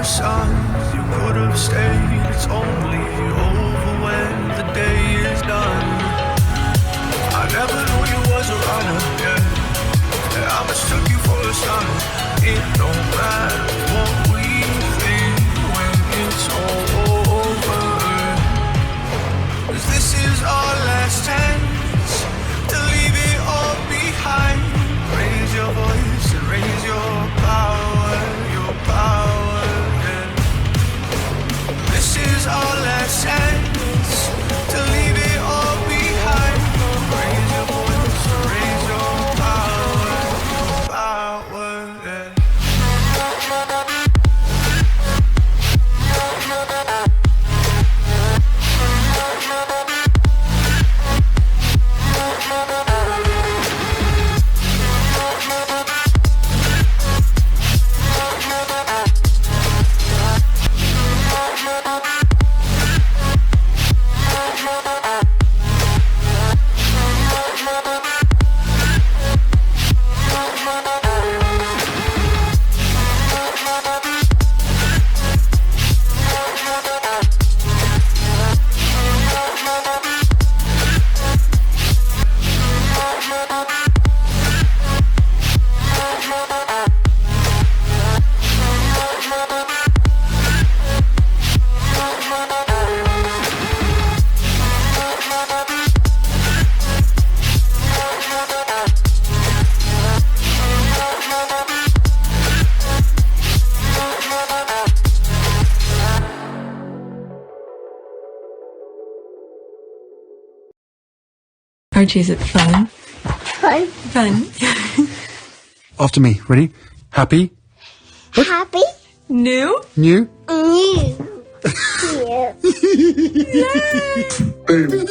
sun, you could have stayed. It's only over when the day is done. I never knew you was a runner, yeah. I mistook you for a son. It don't matter what we think when it's all over. 'Cause this is our last chance to leave it all behind. Raise your voice and raise your power, yeah. This is our last chance to leave it all behind. Raise your voice and raise your power, yeah. Archie, is it fun? Fun. Fun. After me. Ready? Happy? Happy. New? New? New. Boom.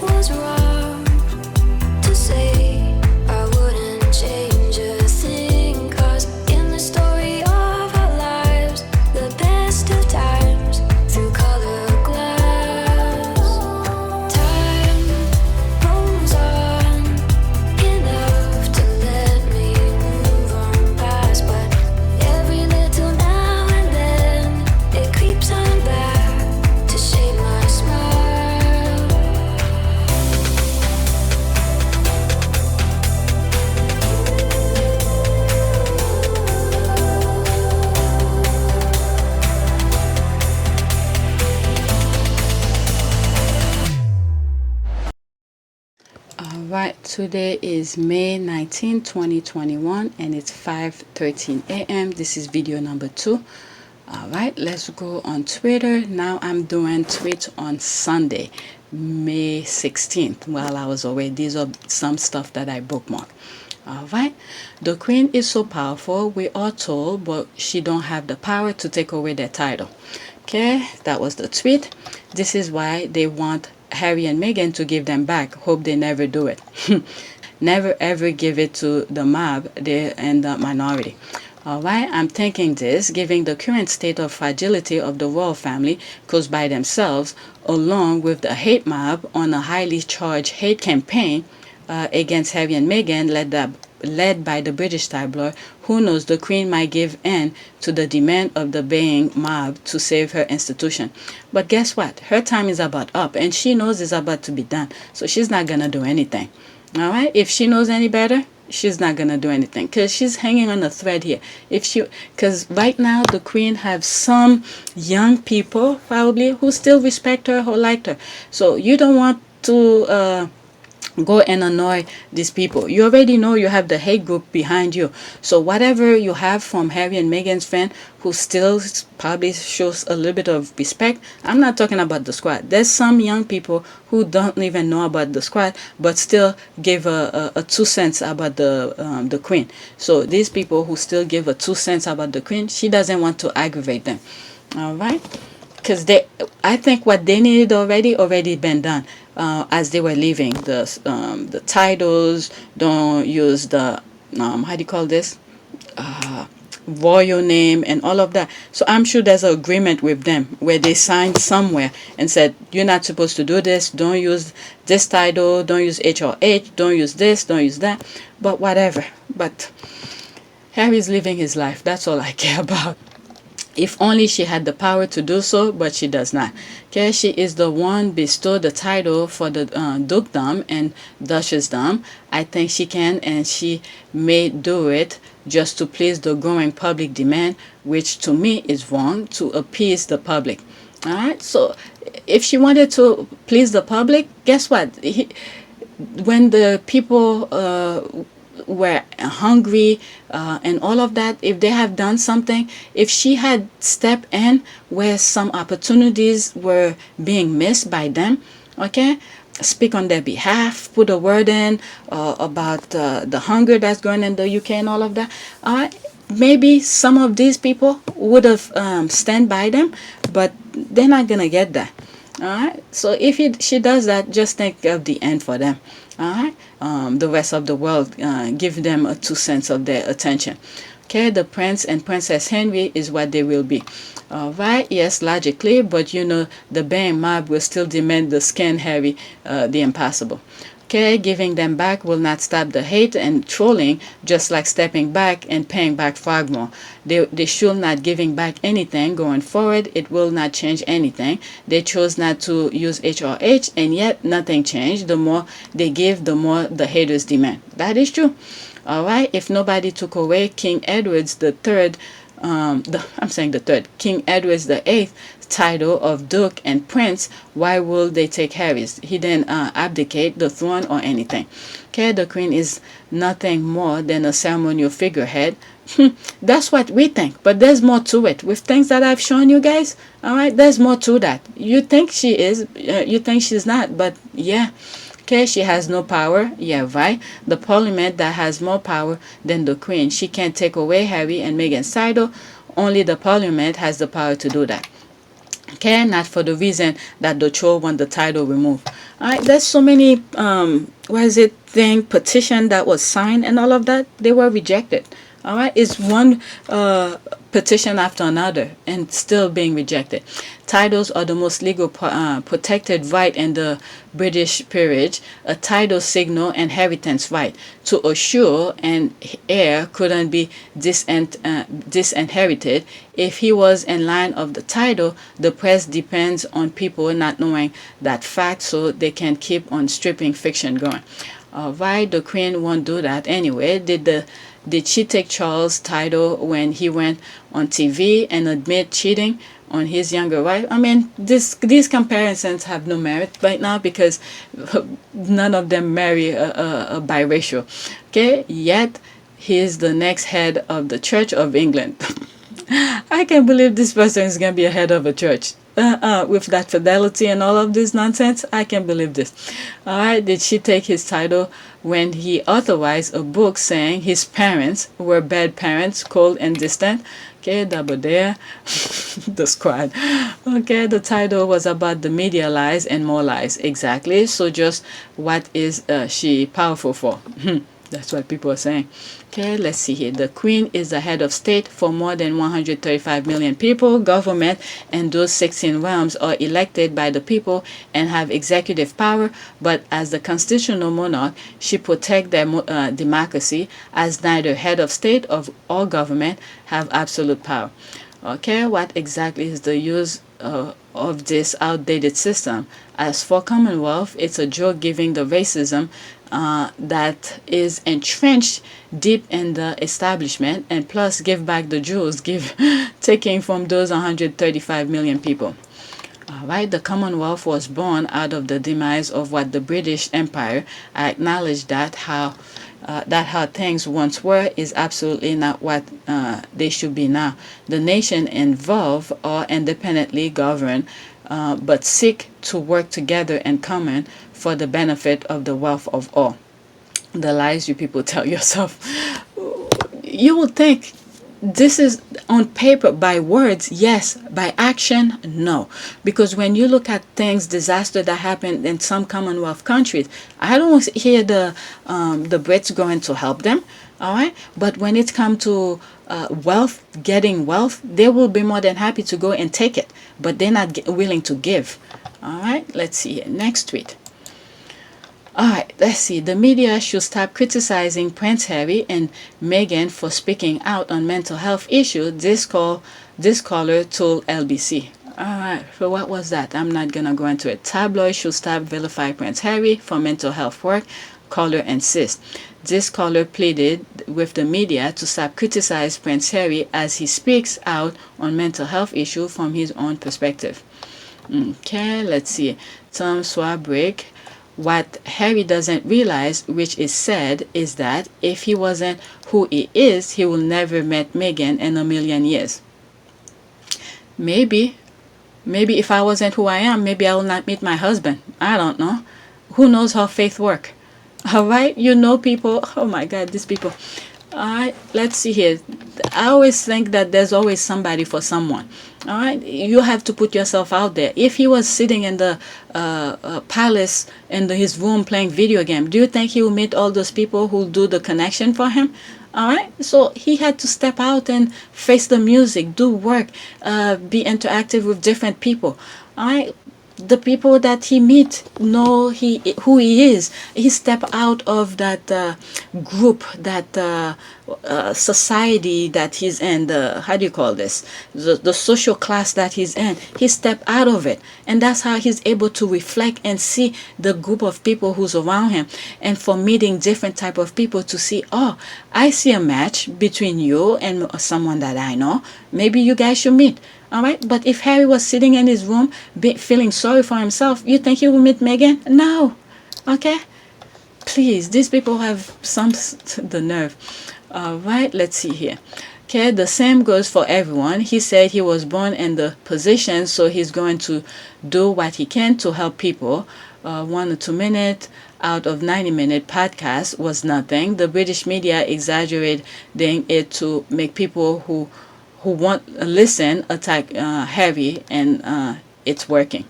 Was wrong to say I wouldn't change a thing, 'cause in the story of our lives, the best of times through color glass, time moves on enough to let me move on past, but every little now and then it creeps on back to shade my smile. Alright, today is May 19, 2021 and it's 5:13 a.m. This is video number 2. Alright, let's go on Twitter. Now I'm doing tweets on Sunday, May 16th. While I was away, these are some stuff that I bookmarked. Alright, the Queen is so powerful, we are told, but she don't have the power to take away their title. Okay, that was the tweet. This is why they want Harry and Meghan to give them back. Hope they never do it. Never ever give it to the mob, they and the minority. Alright, I'm thinking this, given the current state of fragility of the royal family caused by themselves, along with the hate mob on a highly charged hate campaign against Harry and Meghan, led by the British tabloid. Who knows, the Queen might give in to the demand of the baying mob to save her institution. But guess what? Her time is about up, and she knows it's about to be done. So she's not going to do anything. All right? If she knows any better, she's not going to do anything, because she's hanging on a thread here. Because right now, the Queen have some young people, probably, who still respect her or like her. So you don't want to go and annoy these people. You already know you have the hate group behind you. So whatever you have from Harry and Meghan's fan who still probably shows a little bit of respect, I'm not talking about the squad. There's some young people who don't even know about the squad but still give a 2 cents about the Queen. So these people who still give a 2 cents about the Queen, she doesn't want to aggravate them. All right? Because I think what they needed already been done. As they were leaving, the titles, don't use the how do you call this, royal name and all of that. So I'm sure there's an agreement with them where they signed somewhere and said, you're not supposed to do this, don't use this title, don't use HRH, don't use this, don't use that, but whatever. But Harry's living his life, that's all I care about. If only she had the power to do so, but she does not. Okay, she is the one bestowed the title for the dukedom and duchessdom. I think she can and she may do it just to please the growing public demand, which to me is wrong, to appease the public. All right, so if she wanted to please the public, guess what? When the people were hungry and all of that, if they have done something, if she had stepped in where some opportunities were being missed by them, okay, speak on their behalf, put a word in about the hunger that's going in the UK and all of that, maybe some of these people would have stand by them, but they're not gonna get that. All right, so if she does that, just think of the end for them. All right, the rest of the world, give them a 2 cents of their attention. Okay, the Prince and Princess Henry is what they will be. All right, yes, logically, but you know the bang mob will still demand the skin Harry, the impossible. Okay, giving them back will not stop the hate and trolling, just like stepping back and paying back Frogmore. They should not giving back anything going forward. It will not change anything. They chose not to use HRH, and yet nothing changed. The more they give, the more the haters demand. That is true. All right, if nobody took away King Edward's the third, King Edward's the eighth title of Duke and Prince, why will they take Harry's? He didn't abdicate the throne or anything. Okay, the Queen is nothing more than a ceremonial figurehead. That's what we think, but there's more to it. With things that I've shown you guys, all right, there's more to that. You think she is, you think she's not, but yeah. Okay, she has no power. Yeah, right. The Parliament that has more power than the Queen. She can't take away Harry and Meghan's title. Only the Parliament has the power to do that. Okay, not for the reason that the troll want the title removed. All right, there's so many petition that was signed and all of that, they were rejected. All right, it's one petition after another and still being rejected. Titles are the most legal protected right in the British peerage. A title signal inheritance right to assure an heir couldn't be disinherited. If he was in line of the title, the press depends on people not knowing that fact, so they can keep on stripping fiction going. All right, the Queen won't do that anyway. Did she take Charles' title when he went on TV and admit cheating on his younger wife? I mean, these comparisons have no merit right now because none of them marry a biracial. Okay, yet he is the next head of the Church of England. I can't believe this person is going to be a head of a church. With that fidelity and all of this nonsense, I can't believe this. All right, did she take his title when he authorized a book saying his parents were bad parents, cold and distant? Okay, double there, the squad. Okay, the title was about the media lies and more lies. Exactly. So just what is she powerful for? That's what people are saying. Okay, let's see here. The Queen is the head of state for more than 135 million people. Government and those 16 realms are elected by the people and have executive power, but as the constitutional monarch, she protects their democracy, as neither head of state or government have absolute power. Okay, what exactly is the use of this outdated system? As for Commonwealth, it's a joke giving the racism that is entrenched deep in the establishment, and plus give back the jewels taking from those 135 million people. All right, the Commonwealth was born out of the demise of what the British Empire. I acknowledge that how things once were is absolutely not what they should be now. The nation involved are independently governed, but seek to work together in common for the benefit of the wealth of all. The lies you people tell yourself. You would think this is on paper, by words, yes, by action, no. Because when you look at things, disaster that happened in some Commonwealth countries, I don't hear the Brits going to help them. All right, but when it comes to wealth, getting wealth, they will be more than happy to go and take it, but they're not willing to give. All right, let's see here. Next tweet. All right, let's see. The media should stop criticizing Prince Harry and Meghan for speaking out on mental health issues. This caller told LBC. All right, so what was that? I'm not gonna go into it. Tabloids should stop vilifying Prince Harry for mental health work. Caller insists. This caller pleaded with the media to stop criticizing Prince Harry as he speaks out on mental health issues from his own perspective. Okay, let's see. Tom Swarbrick. What Harry doesn't realize, which is sad, is that if he wasn't who he is, he will never met Meghan in a million years. Maybe if I wasn't who I am, maybe I will not meet my husband. I don't know. Who knows how faith work? All right, you know, people. Oh my God, these people. All right, let's see here. I always think that there's always somebody for someone. All right, you have to put yourself out there. If he was sitting in the palace in his room playing video game, do you think he will meet all those people who do the connection for him? All right, so he had to step out and face the music, do work, be interactive with different people. All right, the people that he meet know who he is. He step out of that group, that society that he's in, the, how do you call this, the social class that he's in. He step out of it, and that's how he's able to reflect and see the group of people who's around him, and for meeting different type of people to see, oh, I see a match between you and someone that I know, maybe you guys should meet. All right, but if Harry was sitting in his room feeling sorry for himself, you think he will meet Meghan? No. Okay, please, these people have the nerve. All right, let's see here. Okay, the same goes for everyone. He said he was born in the position, so he's going to do what he can to help people. 1 or 2 minutes out of 90-minute podcast was nothing. The British media exaggerated it to make people who won't listen attack Harry, and it's working.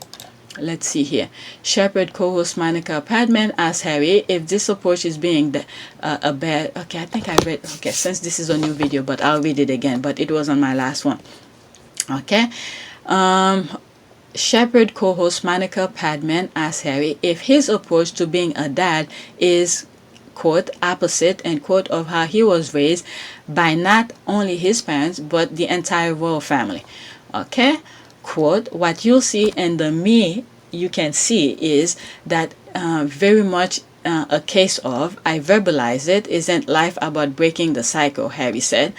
Let's see here. Shepherd co-host Monica Padman asked Harry if this approach is being a bad... Okay, I think I read... Okay, since this is a new video, but I'll read it again. But it was on my last one. Okay. Shepherd co-host Monica Padman asked Harry if his approach to being a dad is, quote, opposite, end quote, of how he was raised by not only his parents, but the entire royal family. Okay? Quote, what you'll see in the me you can see is that very much a case of, I verbalize it, isn't life about breaking the cycle, Harry said.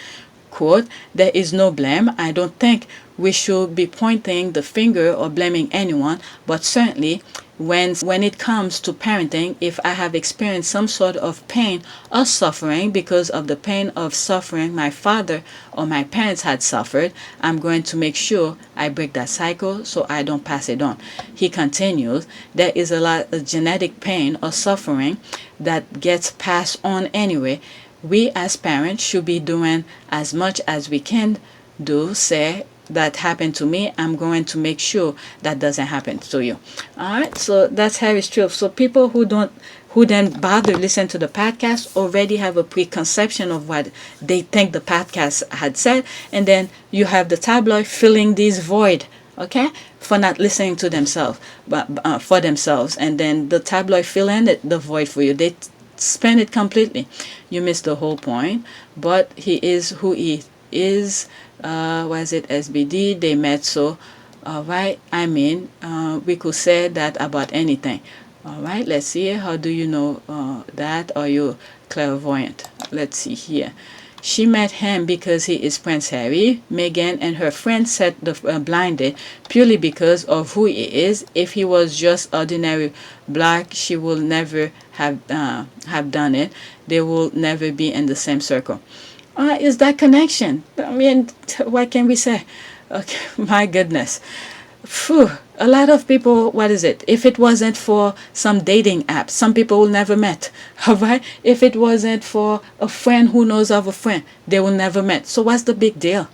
Quote, there is no blame. I don't think we should be pointing the finger or blaming anyone, but certainly when it comes to parenting, if I have experienced some sort of pain or suffering because of the pain of suffering my father or my parents had suffered, I'm going to make sure I break that cycle so I don't pass it on. He continues, there is a lot of genetic pain or suffering that gets passed on anyway. We as parents should be doing as much as we can do. Say that happened to me, I'm going to make sure that doesn't happen to you. All right, so that's Harry's truth. So people who then bother listen to the podcast already have a preconception of what they think the podcast had said, and then you have the tabloid filling this void, okay, for not listening to themselves, but for themselves, and then the tabloid fill in the void for you. They spend it completely. You missed the whole point. But he is who he is. Was it SBD? They met, so right. I mean, we could say that about anything. All right. Let's see. How do you know that? Are you clairvoyant? Let's see here. She met him because he is Prince Harry. Meghan and her friends said the blinded purely because of who he is. If he was just ordinary black, she will never have done it. They will never be in the same circle. Is that connection? I mean, what can we say? Okay, my goodness. Phew. A lot of people, what is it? If it wasn't for some dating app, some people will never met. All right? If it wasn't for a friend who knows of a friend, they will never met. So what's the big deal?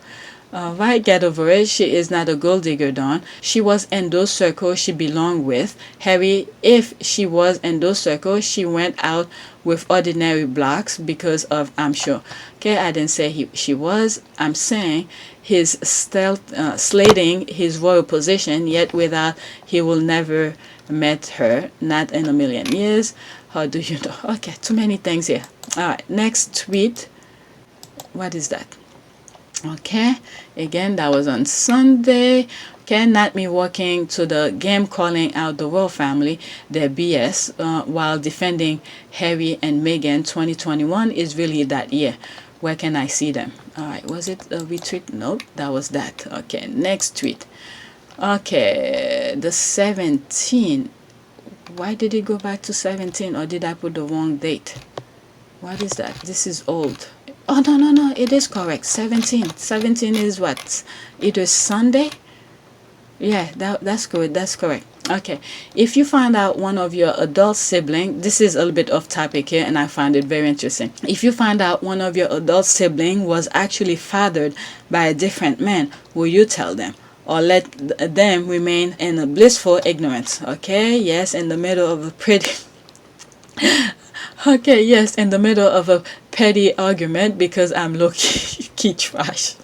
Alright, get over it. She is not a gold digger, Dawn. She was in those circles she belonged with. Harry, if she was in those circles, she went out with ordinary blacks because of, I'm sure. Okay, I didn't say she was. I'm saying his slating his royal position, yet without he will never met her, not in a million years. How do you know? Okay, too many things here. Alright, next tweet. What is that? Okay, again, that was on Sunday. Okay, not me walking to the game calling out the royal family, their BS, while defending Harry and Meghan. 2021 is really that year. Where can I see them? All right, was it a retweet? Nope, that was that. Okay, next tweet. Okay, the 17. Why did it go back to 17, or did I put the wrong date? What is that? This is old. Oh, no, it is correct. 17 is what? It was Sunday. Yeah, that's good. That's correct. Okay, if you find out one of your adult sibling, this is a little bit off topic here, and I find it very interesting. If you find out one of your adult sibling was actually fathered by a different man, will you tell them, or let them remain in a blissful ignorance? Okay, yes, in the middle of a pretty okay, yes, in the middle of a petty argument because I'm low-key trash.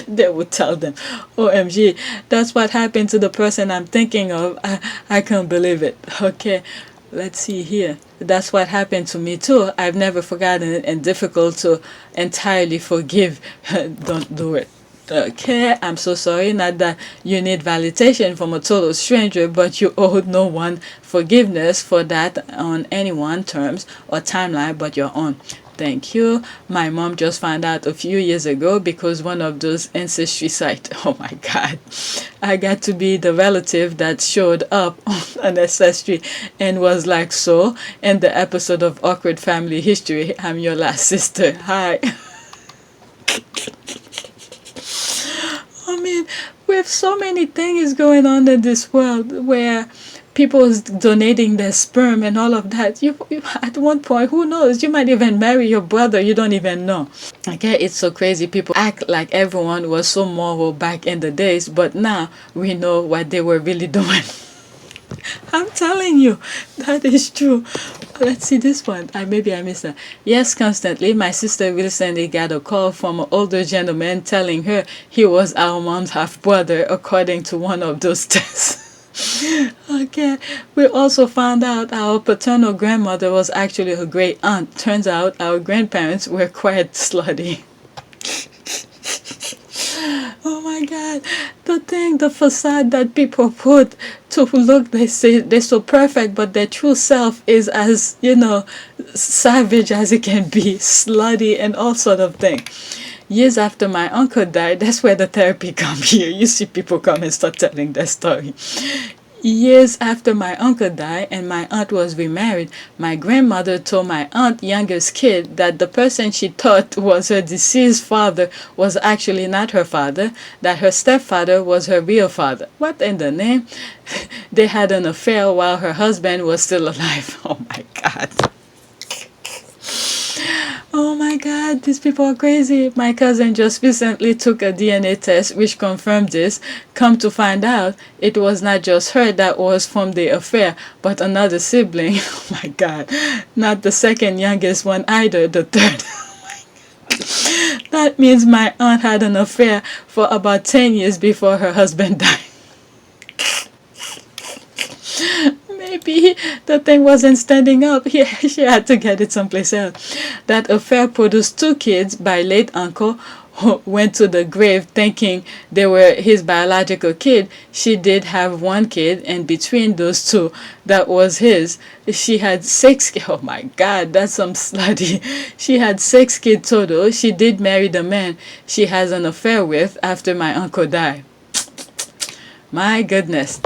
They would tell them, OMG, that's what happened to the person I'm thinking of. I can't believe it. Okay, let's see here. That's what happened to me too. I've never forgotten it, and difficult to entirely forgive. Don't do it. Okay, I'm so sorry. Not that you need validation from a total stranger, but you owe no one forgiveness for that on anyone's terms or timeline but your own. Thank you. My mom just found out a few years ago because one of those ancestry sites. Oh my God. I got to be the relative that showed up on ancestry and was like, so, in the episode of Awkward Family History, I'm your last sister. Hi. I mean, we have so many things going on in this world where people is donating their sperm and all of that. You at one point, who knows, you might even marry your brother, you don't even know. Okay, it's so crazy. People act like everyone was so moral back in the days, but now we know what they were really doing. I'm telling you, that is true. Let's see this one. Maybe I missed that. Yes, constantly. My sister recently got a call from an older gentleman telling her he was our mom's half-brother, according to one of those tests. Okay, we also found out our paternal grandmother was actually her great aunt. Turns out our grandparents were quite slutty. Oh my God, the facade that people put to look, they say they're so perfect, but their true self is as, savage as it can be, slutty and all sort of thing. Years after my uncle died, that's where the therapy comes here. You see people come and start telling their story. Years after my uncle died and my aunt was remarried, my grandmother told my aunt's youngest kid that the person she thought was her deceased father was actually not her father, that her stepfather was her real father. What in the name? They had an affair while her husband was still alive. Oh my God. Oh my God, these people are crazy. My cousin just recently took a DNA test which confirmed this. Come to find out, it was not just her that was from the affair, but another sibling. Oh my God. Not the second youngest one either, the third. That means my aunt had an affair for about 10 years before her husband died. Maybe the thing wasn't standing up. She had to get it someplace else. That affair produced 2 kids by late uncle who went to the grave thinking they were his biological kid. She did have 1 kid, and between those 2, that was his. She had 6 kids. Oh my God, that's some slutty. She had 6 kids total. She did marry the man she has an affair with after my uncle died. My goodness.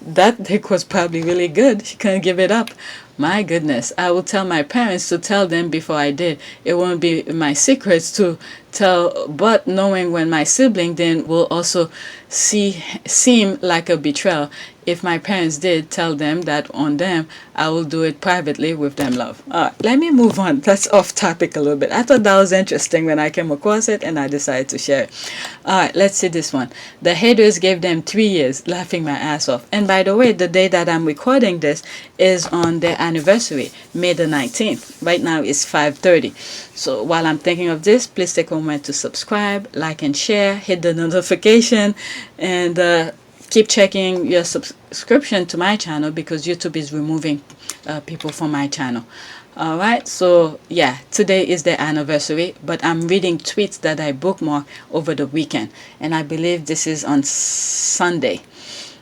That dick was probably really good. She couldn't give it up. My goodness. I will tell my parents to tell them before I did. It won't be my secrets to tell, but knowing when my sibling then will also seem like a betrayal. if my parents did, tell them that on them, I will do it privately with them love. Let me move on. That's off topic a little bit. I thought that was interesting when I came across it and I decided to share it. Alright, let's see this one. The haters gave them 3 years, laughing my ass off. And by the way, the day that I'm recording this is on their anniversary, May the 19th. Right now it's 5:30. So while I'm thinking of this, please take a moment to subscribe, like and share, hit the notification, and keep checking your subscription to my channel because YouTube is removing people from my channel. Alright, so yeah, today is their anniversary, but I'm reading tweets that I bookmarked over the weekend, and I believe this is on Sunday.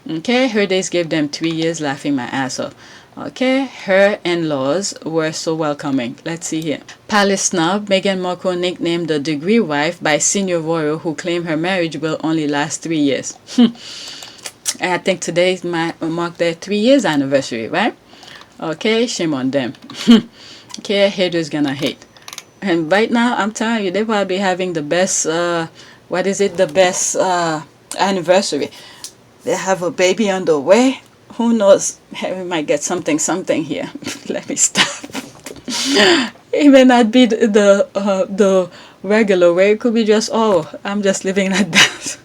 Okay, her days gave them 3 years, laughing my ass off. Okay, her in-laws were so welcoming. Let's see here. Palace snob, Meghan Markle nicknamed the degree wife by senior royal who claimed her marriage will only last 3 years. And I think today mark their 3 years anniversary, right? Okay, shame on them. Okay, haters gonna hate. And right now, I'm telling you, they're probably having the best, what is it? The best anniversary. They have a baby on the way. Who knows? We might get something here. Let me stop. It may not be the regular way. It could be just, oh, I'm just living like that.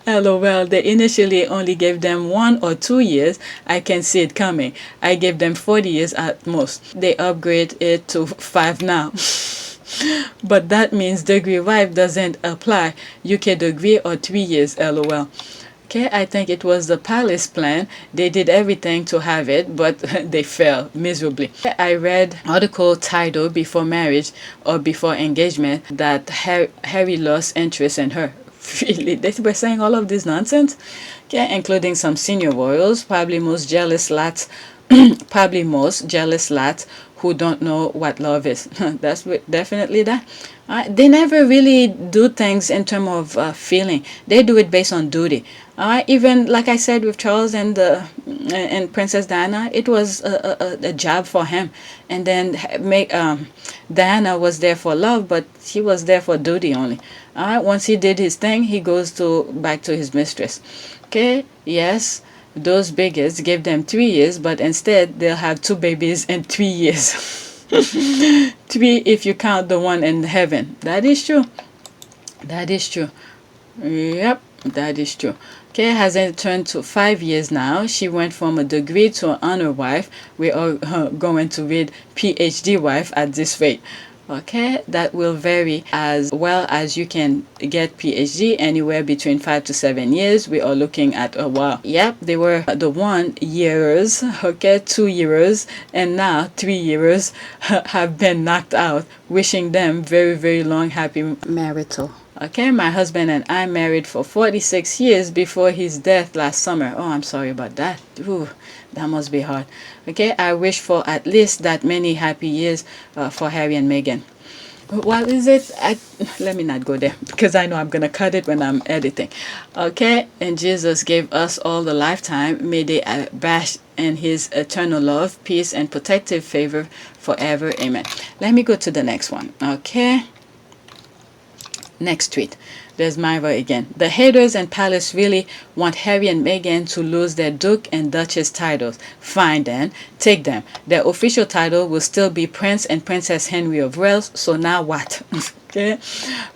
LOL. They initially only gave them 1 or 2 years. I can see it coming. I gave them 40 years at most. They upgrade it to 5 now. But that means degree wife doesn't apply. UK degree or 3 years. LOL. Okay, I think it was the palace plan. They did everything to have it, but they failed miserably. I read article titled Before Marriage or Before Engagement that Harry lost interest in her. Really? They were saying all of this nonsense? Okay, including some senior royals, probably most jealous lads who don't know what love is. That's definitely that. They never really do things in terms of feeling. They do it based on duty. Even like I said with Charles and Princess Diana, it was a job for him. And then Diana was there for love, but he was there for duty only. Once he did his thing, he goes back to his mistress. Okay, yes. Those bigots gave them 3 years, but instead they'll have 2 babies in 3 years. 3 if you count the one in heaven. That is true. That is true. Yep, that is true. Okay, has it turned to 5 years now? She went from a degree to an honor wife. We are going to read PhD wife at this rate. Okay, that will vary as well as you can get PhD anywhere between 5 to 7 years. We are looking at a while. Yep, they were the 1 years, okay, 2 years, and now 3 years have been knocked out. Wishing them very, very long, happy marital. Okay, my husband and I married for 46 years before his death last summer. Oh, I'm sorry about that. Ooh, that must be hard. Okay, I wish for at least that many happy years for Harry and Meghan. What is it? Let me not go there because I know I'm going to cut it when I'm editing. Okay, and Jesus gave us all the lifetime. May they bask in his eternal love, peace, and protective favor forever. Amen. Let me go to the next one. Okay. Next tweet. There's Myra again. The haters and palace really want Harry and Meghan to lose their Duke and Duchess titles. Fine then, take them. Their official title will still be Prince and Princess Henry of Wales, so now what? Okay,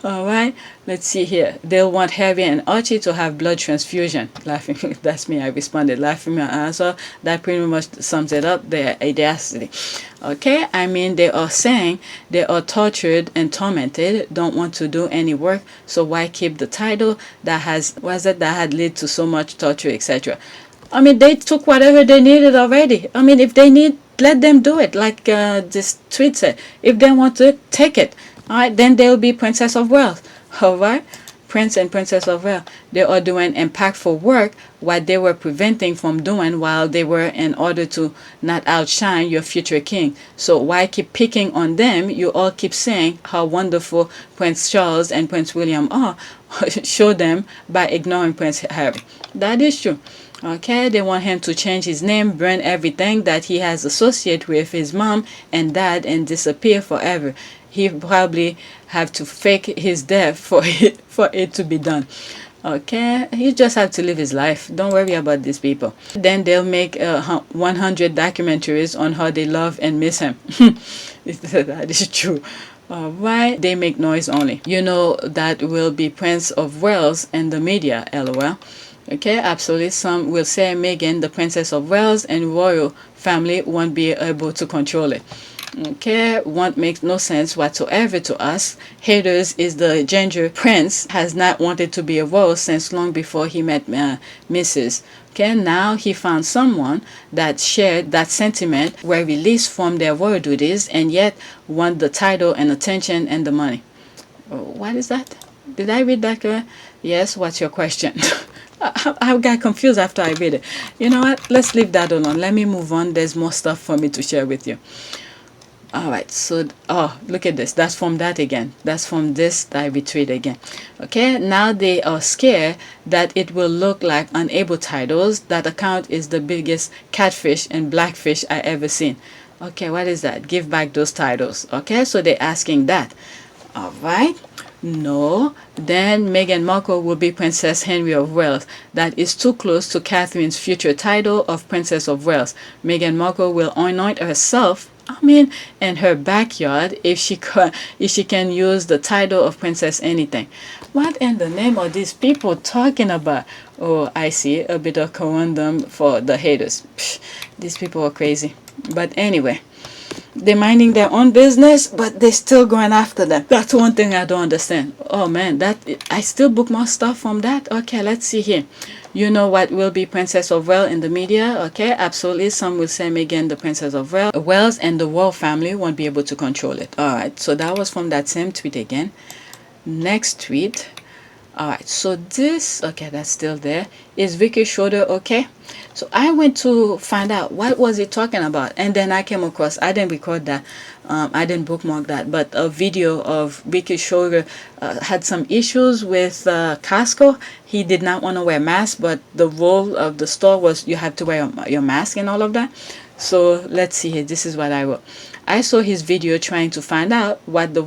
alright, let's see here. They'll want Harry and Archie to have blood transfusion. Laughing, that's me, I responded. Laughing my ass off. That pretty much sums it up, their audacity. Okay, I mean, they are saying they are tortured and tormented, don't want to do any work, so why keep the title that had led to so much torture, etc. I mean, they took whatever they needed already. I mean, if they need, let them do it, like this tweet said. If they want to, take it. Alright, then they'll be Princess of Wales. Alright, Prince and Princess of Wales. They are doing impactful work what they were preventing from doing while they were in order to not outshine your future king. So why keep picking on them? You all keep saying how wonderful Prince Charles and Prince William are. Show them by ignoring Prince Harry. That is true. Okay, they want him to change his name, burn everything that he has associated with his mom and dad, and disappear forever. He probably have to fake his death for it to be done. Okay, he just have to live his life. Don't worry about these people. Then they'll make 100 documentaries on how they love and miss him. That is true. Why they make noise only? You know that will be Prince of Wales and the media, lol. Okay, absolutely. Some will say Meghan, the Princess of Wales, and royal family won't be able to control it. Okay, what makes no sense whatsoever to us. Haters is the ginger prince has not wanted to be a royal since long before he met Mrs. Okay, now he found someone that shared that sentiment, were released from their royal duties, and yet want the title and attention and the money. What is that? Did I read that correct? Yes, what's your question? I got confused after I read it. You know what? Let's leave that alone. Let me move on. There's more stuff for me to share with you. Alright, so, oh, look at this. That's from that again. That's from this I retweet again. Okay, now they are scared that it will look like unable titles. That account is the biggest catfish and blackfish I ever seen. Okay, what is that? Give back those titles. Okay, so they're asking that. Alright. No, then Meghan Markle will be Princess Henry of Wales. That is too close to Catherine's future title of Princess of Wales. Meghan Markle will anoint herself, in her backyard if she can use the title of princess anything. What in the name are these people talking about? Oh, I see, a bit of conundrum for the haters. Psh, these people are crazy. But anyway, they're minding their own business, but they're still going after them. That's one thing I don't understand. Oh man, that I still book more stuff from that. Okay, let's see here. You know what will be Princess of Wales in the media? Okay, absolutely. Some will say Meghan, the Princess of Wales, and the royal family won't be able to control it. Alright, so that was from that same tweet again. Next tweet. Alright, so this, okay, that's still there. Is Vicky's shoulder okay? So I went to find out what was it talking about, and then I came across, I didn't record that, I didn't bookmark that, but a video of Vicky's shoulder had some issues with Costco. He did not want to wear mask, but the rule of the store was you have to wear your mask and all of that. So let's see here. This is what I wrote. I saw his video trying to find out what the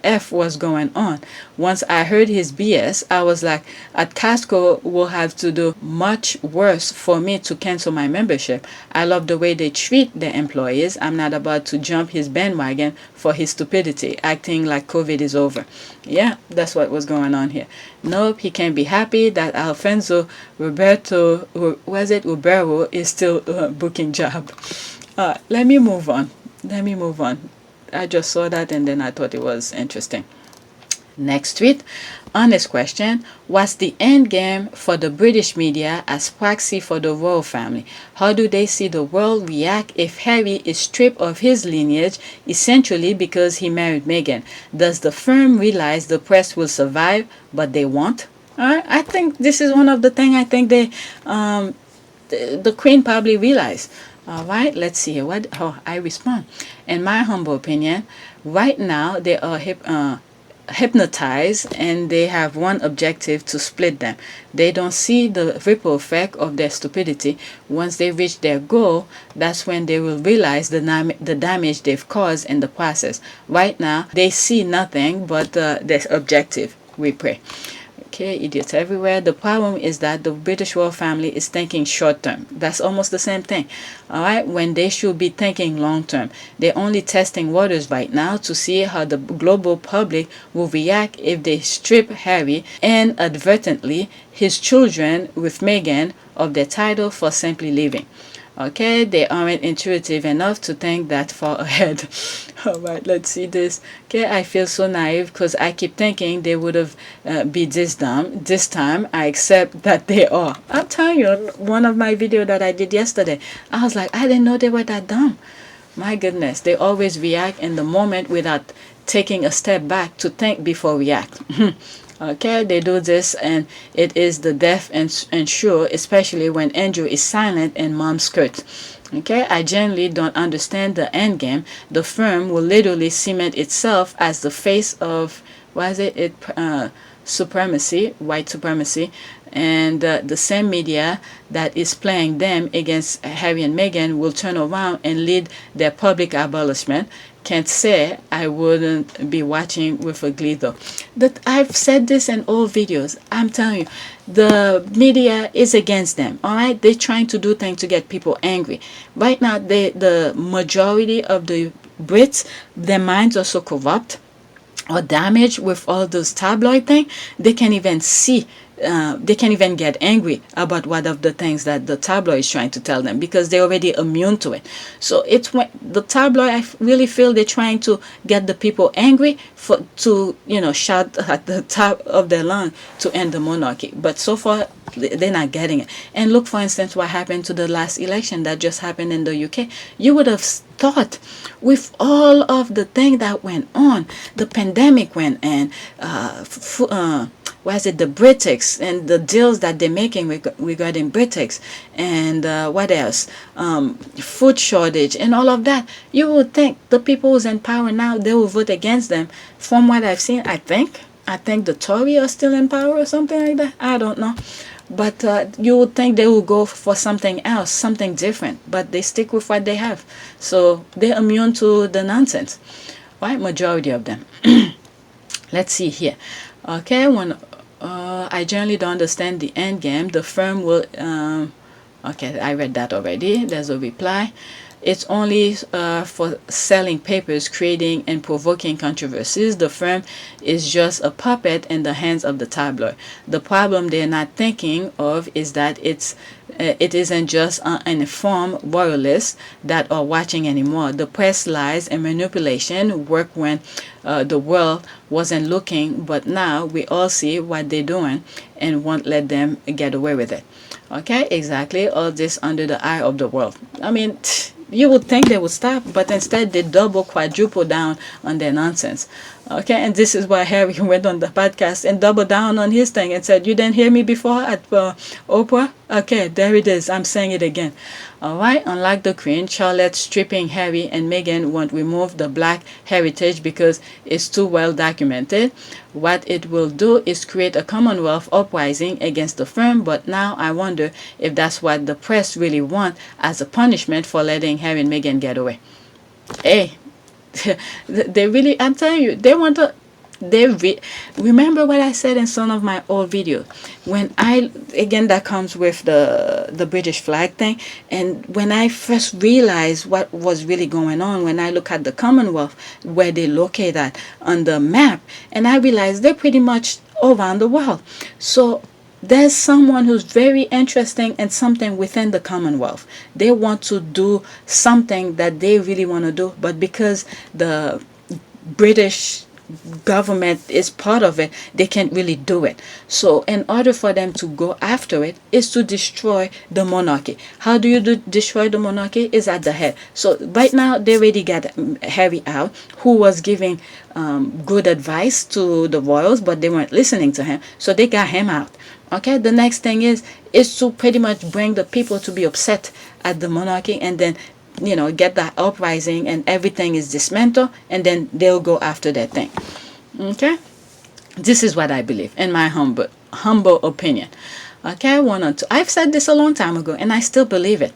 F was going on. Once I heard his BS, I was like, at Costco will have to do much worse for me to cancel my membership. I love the way they treat their employees. I'm not about to jump his bandwagon for his stupidity, acting like COVID is over. Yeah, that's what was going on here. Nope, he can be happy that Alfonso Ribeiro is still booking job. Let me move on. I just saw that and then I thought it was interesting. Next tweet. Honest question. What's the end game for the British media as proxy for the royal family? How do they see the world react if Harry is stripped of his lineage, essentially because he married Meghan? Does the firm realize the press will survive, but they won't? I think this is one of the things I think the Queen probably realized. Alright, let's see here. How I respond. In my humble opinion, right now they are hypnotized and they have one objective: to split them. They don't see the ripple effect of their stupidity. Once they reach their goal, that's when they will realize the damage they've caused in the process. Right now, they see nothing but their objective. We pray. Okay, idiots everywhere. The problem is that the British royal family is thinking short term. That's almost the same thing. Alright, when they should be thinking long term. They're only testing waters right now to see how the global public will react if they strip Harry and inadvertently his children with Meghan of their title for simply living. Okay, they aren't intuitive enough to think that far ahead. Alright, let's see this. Okay, I feel so naive because I keep thinking they would have be this dumb. This time, I accept that they are. I'm telling you, one of my video that I did yesterday, I was like, I didn't know they were that dumb. My goodness, they always react in the moment without taking a step back to think before react. Okay, they do this and it is the deaf and sure, especially when Andrew is silent and mom skirts. Okay, I generally don't understand the end game. The firm will literally cement itself as the face of, supremacy, white supremacy, and the same media that is playing them against Harry and Meghan will turn around and lead their public abolishment. Can't say I wouldn't be watching with a glee though. That I've said this in all videos. I'm telling you, the media is against them. All right, they're trying to do things to get people angry. Right now, the majority of the Brits, their minds are so corrupt or damaged with all those tabloid thing, they can't even see. They can't even get angry about one of the things that the tabloid is trying to tell them because they're already immune to it. So it's when the tabloid, I really feel they're trying to get the people angry to shout at the top of their lung to end the monarchy. But so far they're not getting it. And look, for instance, what happened to the last election that just happened in the UK. You would have thought with all of the thing that went on, the pandemic went and the Brexit and the deals that they're making regarding Brexit and what else, food shortage and all of that, you would think the people who's in power now, they will vote against them. From what I've seen, I think the Tory are still in power or something like that. I don't know. But you would think they will go for something else, something different. But they stick with what they have. So they're immune to the nonsense. Right? Majority of them. Let's see here. Okay, I generally don't understand the end game. The firm will... okay, I read that already. There's a reply. It's only for selling papers, creating and provoking controversies. The firm is just a puppet in the hands of the tabloid. The problem they're not thinking of is that it isn't just uninformed royalists that are watching anymore. The press lies and manipulation work when the world wasn't looking, but now we all see what they're doing and won't let them get away with it. Okay, exactly. All this under the eye of the world. I mean, you would think they would stop, but instead they double, quadruple down on their nonsense. Okay, and this is why Harry went on the podcast and doubled down on his thing and said, you didn't hear me before at Oprah? Okay, there it is. I'm saying it again. All right, unlike the Queen, Charlotte stripping Harry and Meghan won't remove the black heritage because it's too well documented. What it will do is create a Commonwealth uprising against the firm, but now I wonder if that's what the press really want as a punishment for letting Harry and Meghan get away. Hey, they really, I'm telling you, they want to, remember what I said in some of my old videos, when again that comes with the British flag thing, and when I first realized what was really going on, when I look at the Commonwealth, where they locate at on the map, and I realized they're pretty much around the world. So there's someone who's very interesting in something within the Commonwealth. They want to do something that they really want to do, but because the British government is part of it, they can't really do it. So in order for them to go after it is to destroy the monarchy. How do you destroy the monarchy? Is at the head. So right now they already got Harry out, who was giving good advice to the royals, but they weren't listening to him, so they got him out. Okay, the next thing is to pretty much bring the people to be upset at the monarchy, and then get that uprising and everything is dismantled, and then they'll go after that thing. Okay, this is what I believe in my humble opinion. Okay, 1 or 2. I've said this a long time ago and I still believe it.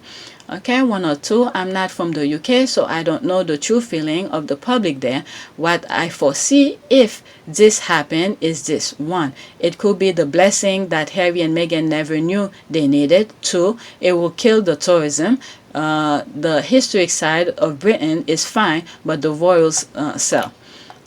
Okay, 1 or 2. I'm not from the UK, so I don't know the true feeling of the public there. What I foresee if this happened is this: 1, it could be the blessing that Harry and Meghan never knew they needed. 2, it will kill the tourism. The historic side of Britain is fine, but the royals sell.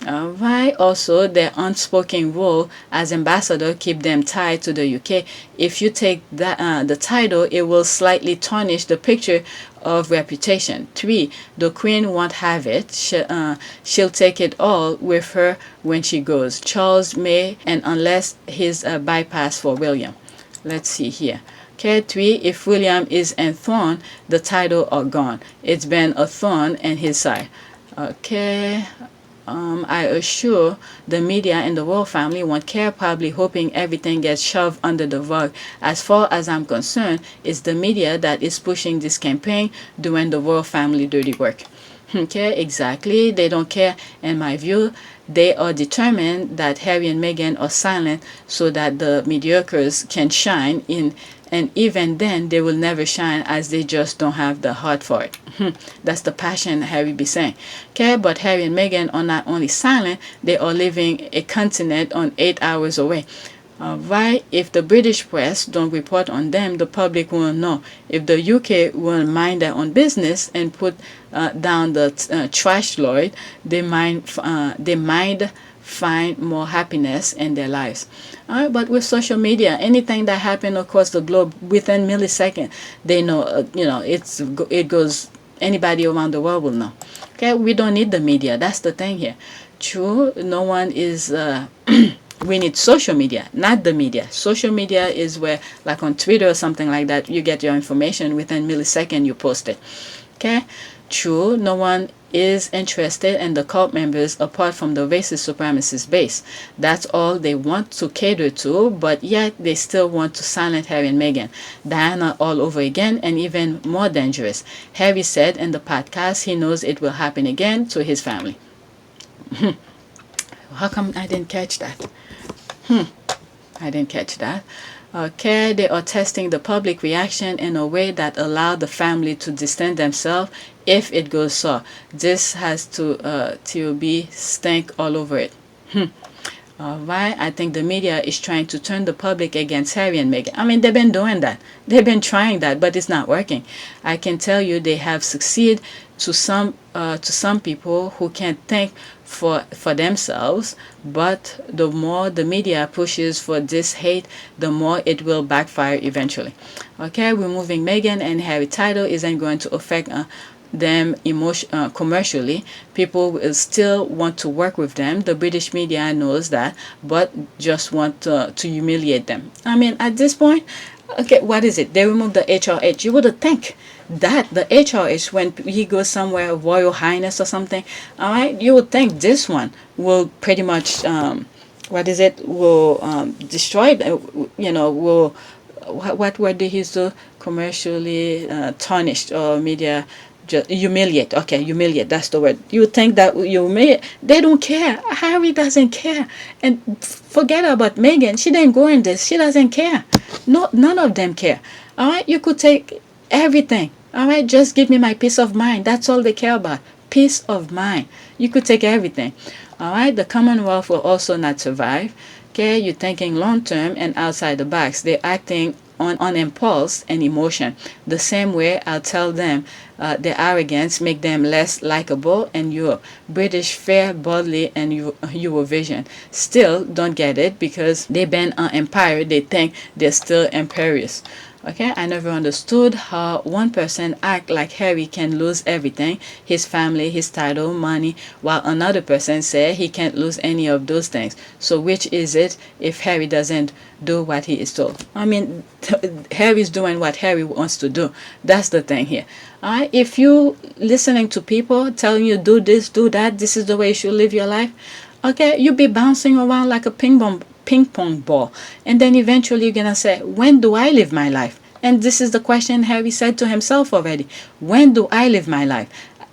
Alright, also their unspoken role as ambassador keep them tied to the UK. If you take that the title, it will slightly tarnish the picture of reputation. 3, the Queen won't have it. She'll take it all with her when she goes. Charles may, and unless he's a bypass for William. Let's see here. Okay, 3, if William is enthroned, the title are gone. It's been a thorn in his side. Okay, I assure the media and the royal family won't care, probably hoping everything gets shoved under the rug. As far as I'm concerned, it's the media that is pushing this campaign, doing the royal family dirty work. Okay, exactly. They don't care, in my view. they are determined that Harry and Meghan are silent so that the mediocres can shine in, and even then they will never shine as they just don't have the heart for it. That's the passion Harry be saying. Okay, but Harry and Meghan are not only silent, they are living a continent on 8 hours away. Right? If the British press don't report on them, the public will know. If the UK will mind their own business and put down the trash lord, they might find more happiness in their lives. But with social media, anything that happens across the globe within milliseconds, they know. It goes. Anybody around the world will know. Okay, we don't need the media. That's the thing here. True, no one is. We need social media, not the media. Social media is where, like on Twitter or something like that, you get your information within millisecond, you post it. Okay, true, no one is interested in the cult members apart from the racist supremacist base. That's all they want to cater to, but yet they still want to silence Harry and Meghan. Diana all over again, and even more dangerous. Harry said in the podcast he knows it will happen again to his family. How come I didn't catch that? I didn't catch that. Okay, they are testing the public reaction in a way that allow the family to distance themselves if it goes so. This has to be stink all over it. Alright, I think the media is trying to turn the public against Harry and Meghan. I mean, they've been doing that. They've been trying that, but it's not working. I can tell you they have succeeded to some people who can't think for themselves, but the more the media pushes for this hate, the more it will backfire eventually. Okay, removing Meghan and Harry title isn't going to affect them commercially. People will still want to work with them. The British media knows that, but just want to humiliate them. I mean, at this point, okay, what is it? They removed the HRH. You would think that the HRH, when he goes somewhere, Royal Highness or something, all right, you would think this one will pretty much, will destroy, will, what word did he do? Commercially tarnished or media. Just humiliate. Okay, humiliate. That's the word. You think that you may? They don't care. Harry doesn't care. And forget about Meghan. She didn't go in this. She doesn't care. No, none of them care. All right, you could take everything. All right, just give me my peace of mind. That's all they care about. Peace of mind. You could take everything. All right, the Commonwealth will also not survive. Okay, you're thinking long term and outside the box. They're acting on impulse and emotion. The same way I'll tell them their arrogance make them less likable, and your British fair boldly and Eurovision still don't get it because they've been an empire. They think they're still imperious. Okay, I never understood how one person act like Harry can lose everything, his family, his title, money, while another person say he can't lose any of those things. So which is it if Harry doesn't do what he is told? I mean, Harry's doing what Harry wants to do. That's the thing here. If you listening to people telling you do this, do that, this is the way you should live your life, okay, you'll be bouncing around like a ping pong ball, and then eventually you're gonna say, when do I live my life? And this is the question Harry said to himself already. When do I live my life?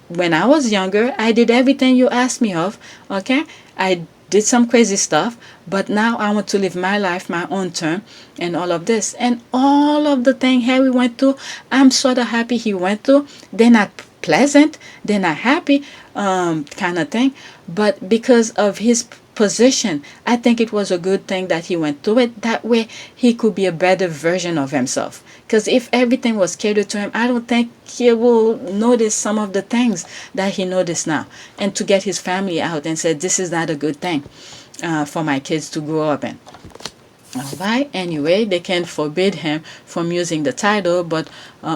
When I was younger, I did everything you asked me of. Okay, I did some crazy stuff, but now I want to live my life, my own term, and all of this. And all of the thing Harry went through, I'm sort of happy he went through. They're not pleasant, they're not happy, kind of thing, but because of his position, I think it was a good thing that he went through it. That way he could be a better version of himself. Because if everything was catered to him, I don't think he will notice some of the things that he noticed now. And to get his family out and say, this is not a good thing for my kids to grow up in. Alright, anyway, they can forbid him from using the title, but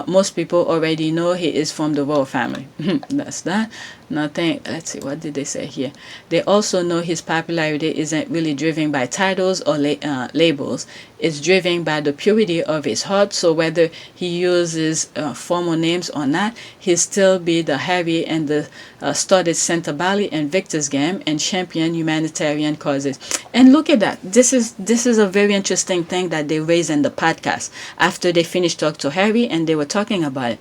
most people already know he is from the royal family. That's that. Nothing. Let's see, what did they say here? They also know his popularity isn't really driven by titles or labels. It's driven by the purity of his heart. So whether he uses formal names or not, he'll still be the Harry and the started Santa Bali and Victor's game and champion humanitarian causes. And look at that. This is a very interesting thing that they raised in the podcast after they finished talking to Harry and they were talking about it.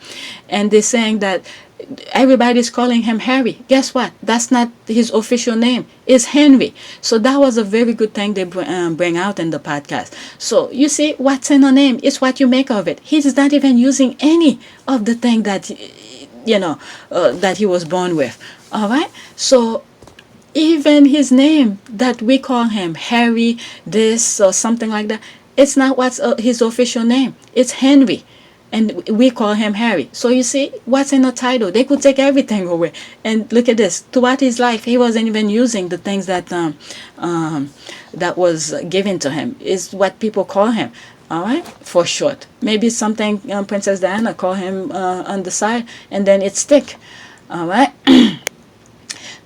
And they're saying that everybody's calling him Harry. Guess what? That's not his official name. It's Henry. So that was a very good thing they bring out in the podcast. So you see, what's in a name is what you make of it. He's not even using any of the thing that that he was born with. All right. So even his name that we call him Harry, this or something like that, it's not what's his official name. It's Henry. And we call him Harry. So you see, what's in a title? They could take everything away. And look at this. Throughout his life, he wasn't even using the things that that was given to him. Is what people call him. All right, for short. Maybe something Princess Diana call him on the side, and then it stick. All right.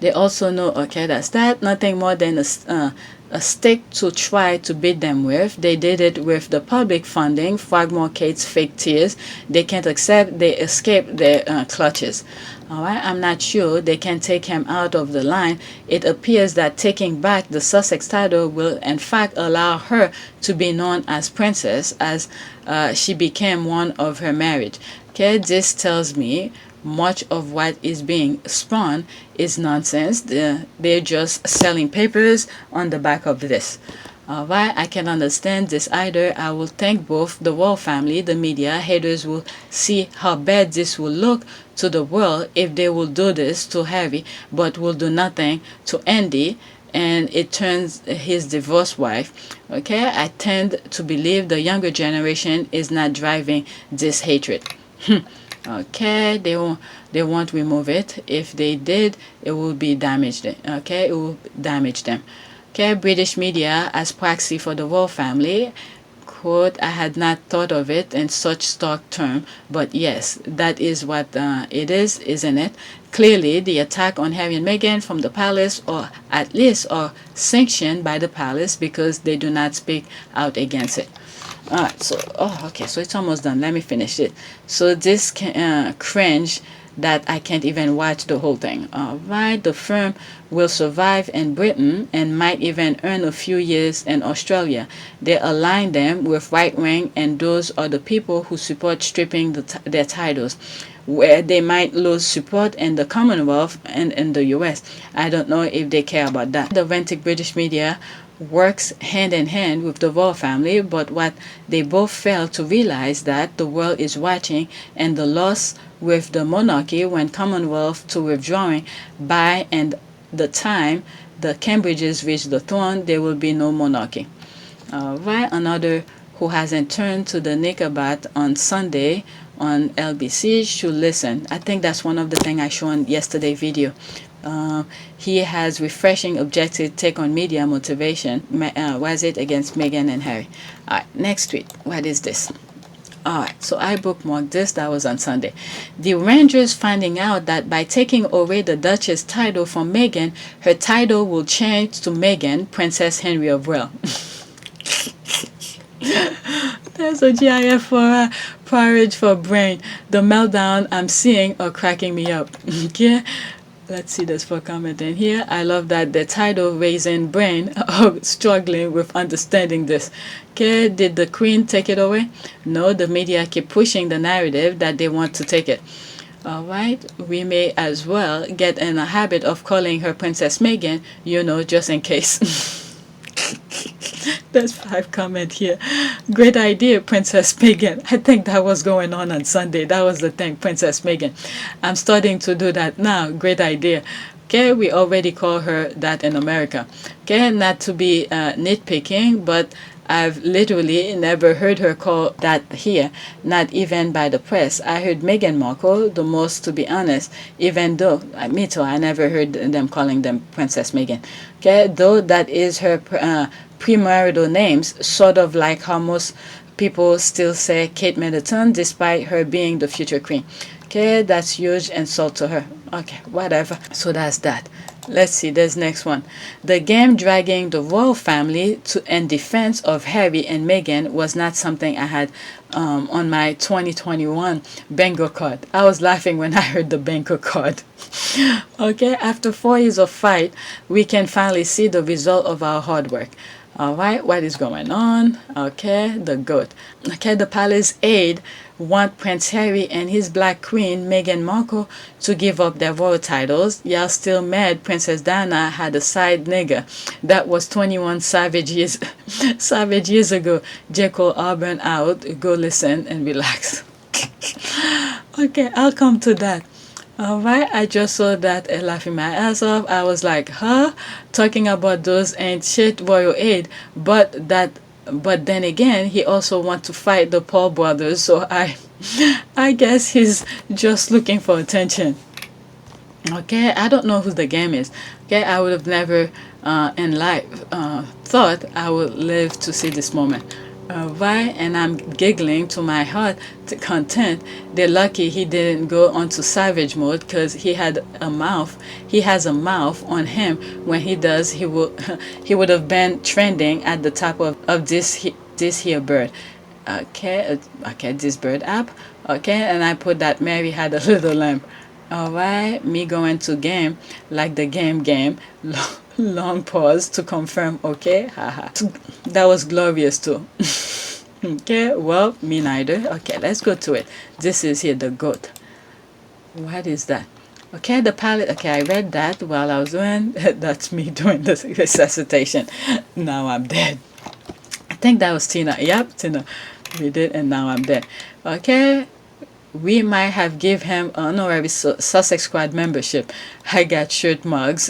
They also know. Okay, that's that. Nothing more than a stick to try to beat them with. They did it with the public funding, Frogmore Kate's fake tears. They can't accept, they escape their clutches. Alright, I'm not sure they can take him out of the line. It appears that taking back the Sussex title will in fact allow her to be known as princess, as she became one of her marriage. Okay, this tells me much of what is being spun is nonsense. They're just selling papers on the back of this. Alright, I can understand this either. I will thank both the royal family, the media. Haters will see how bad this will look to the world if they will do this to Harry, but will do nothing to Andy, and it turns his divorced wife. Okay, I tend to believe the younger generation is not driving this hatred. Okay, they won't remove it. If they did, it will be damaged. Okay, it will damage them. Okay, British media as proxy for the royal family. Quote, I had not thought of it in such stark term, but yes, that is what it is, isn't it? Clearly, the attack on Harry and Meghan from the palace, or at least are sanctioned by the palace, because they do not speak out against it. Alright, so okay, so it's almost done. Let me finish it. So this cringe that I can't even watch the whole thing. Alright, the firm will survive in Britain and might even earn a few years in Australia. They align them with right wing, and those are the people who support stripping their titles, where they might lose support in the Commonwealth and in the US. I don't know if they care about that. The authentic British media works hand in hand with the royal family, but what they both fail to realize that the world is watching, and the loss with the monarchy when Commonwealth to withdrawing by, and the time the Cambridges reach the throne, there will be no monarchy. Right, another who hasn't turned to the Knickerbat on Sunday on LBC should listen. I think that's one of the things I showed in yesterday's video. He has refreshing objective take on media motivation. Was it against Meghan and Harry? Alright, next tweet. What is this? Alright, so I bookmarked this. That was on Sunday. The Rangers finding out that by taking away the Duchess title from Meghan, her title will change to Meghan, Princess Henry of Wales. There's a GIF for porridge for brain. The meltdown I'm seeing are cracking me up. Okay. Let's see this for comment in here. I love that the title raising brain are struggling with understanding this. Okay, did the Queen take it away? No, the media keep pushing the narrative that they want to take it. Alright, we may as well get in a habit of calling her Princess Meghan, just in case. There's 5 comment here. Great idea, Princess Meghan. I think that was going on Sunday. That was the thing, Princess Meghan. I'm starting to do that now. Great idea. Okay, we already call her that in America. Okay, not to be nitpicking, but I've literally never heard her call that here, not even by the press. I heard Meghan Markle the most, to be honest, even though, me too, I never heard them calling them Princess Meghan. Okay, though that is her premarital names, sort of like how most people still say Kate Middleton, despite her being the future queen. Okay, that's huge insult to her. Okay, whatever. So that's that. Let's see, there's next one. The game dragging the royal family in defense of Harry and Meghan was not something I had on my 2021 bingo card. I was laughing when I heard the bingo card. Okay, after 4 years of fight, we can finally see the result of our hard work. All right, what is going on? Okay, the goat. Okay, the palace aide want Prince Harry and his black queen Meghan Markle to give up their royal titles. Y'all still mad Princess Diana had a side nigga that was 21 savage years savage years ago. Jekyll Auburn out. Go listen and relax. Okay, I'll come to that. Alright, I just saw that and laughing my ass off. I was like, huh? Talking about those ain't shit royal aid, but then again he also want to fight the Paul brothers, so I guess he's just looking for attention. Okay, I don't know who the game is. Okay, I would have never in life thought I would live to see this moment. Right, and I'm giggling to my heart to content. They're lucky he didn't go onto savage mode, because he has a mouth on him. When he does, he would have been trending at the top of this here bird. Okay, this bird app. Okay, and I put that Mary had a little lamb. Alright, me going to game like the game. Long pause to confirm. Okay, haha. That was glorious too. Okay, well, me neither. Okay, let's go to it. This is here the goat. What is that? Okay, the palette. Okay, I read that while I was doing. That's me doing the resuscitation. Now I'm dead. I think that was Tina. Yep, Tina. We did, and now I'm dead. Okay. We might have give him honorary Sussex Squad membership. I got shirt mugs,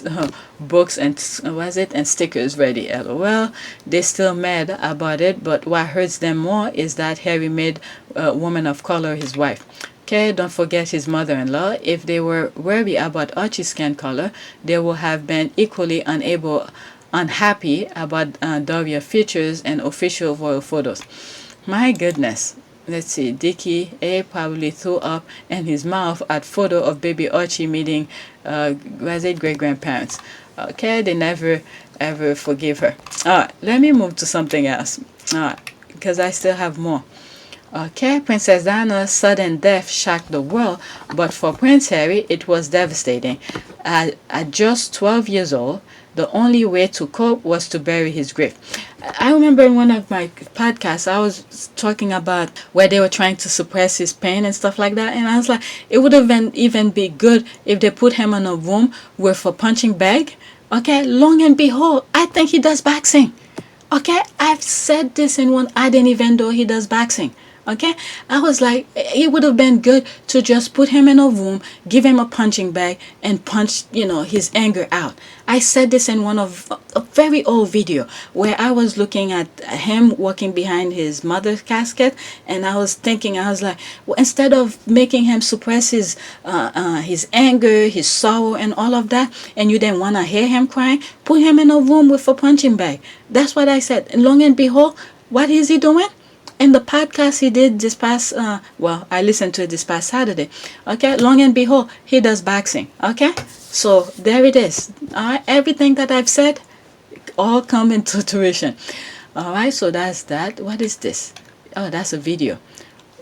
books, and and stickers ready. LOL. They still mad about it, but what hurts them more is that Harry made a woman of color his wife. Okay, don't forget his mother-in-law. If they were worried about Archie's skin color, they would have been equally unhappy about Daria features and official royal photos. My goodness. Let's see, Dickie A probably threw up in his mouth at photo of baby Archie meeting great-grandparents. Okay, they never ever forgive her. Alright, let me move to something else. Alright, because I still have more. Okay, Princess Diana's sudden death shocked the world, but for Prince Harry, it was devastating. At just 12 years old, the only way to cope was to bury his grief. I remember in one of my podcasts, I was talking about where they were trying to suppress his pain and stuff like that. And I was like, it would have even be good if they put him in a room with a punching bag. Okay, long and behold, I think he does boxing. Okay, I've said this in one, I didn't even know he does boxing. Okay, I was like, it would have been good to just put him in a room, give him a punching bag, and punch, his anger out. I said this in one of a very old video where I was looking at him walking behind his mother's casket, and I was like, well, instead of making him suppress his anger, his sorrow, and all of that, and you didn't want to hear him crying, put him in a room with a punching bag. That's what I said. And long and behold, what is he doing? In the podcast he did this past, I listened to it this past Saturday. Okay, long and behold, he does boxing. Okay, so there it is. All right, everything that I've said, all come into fruition. All right, so that's that. What is this? Oh, that's a video.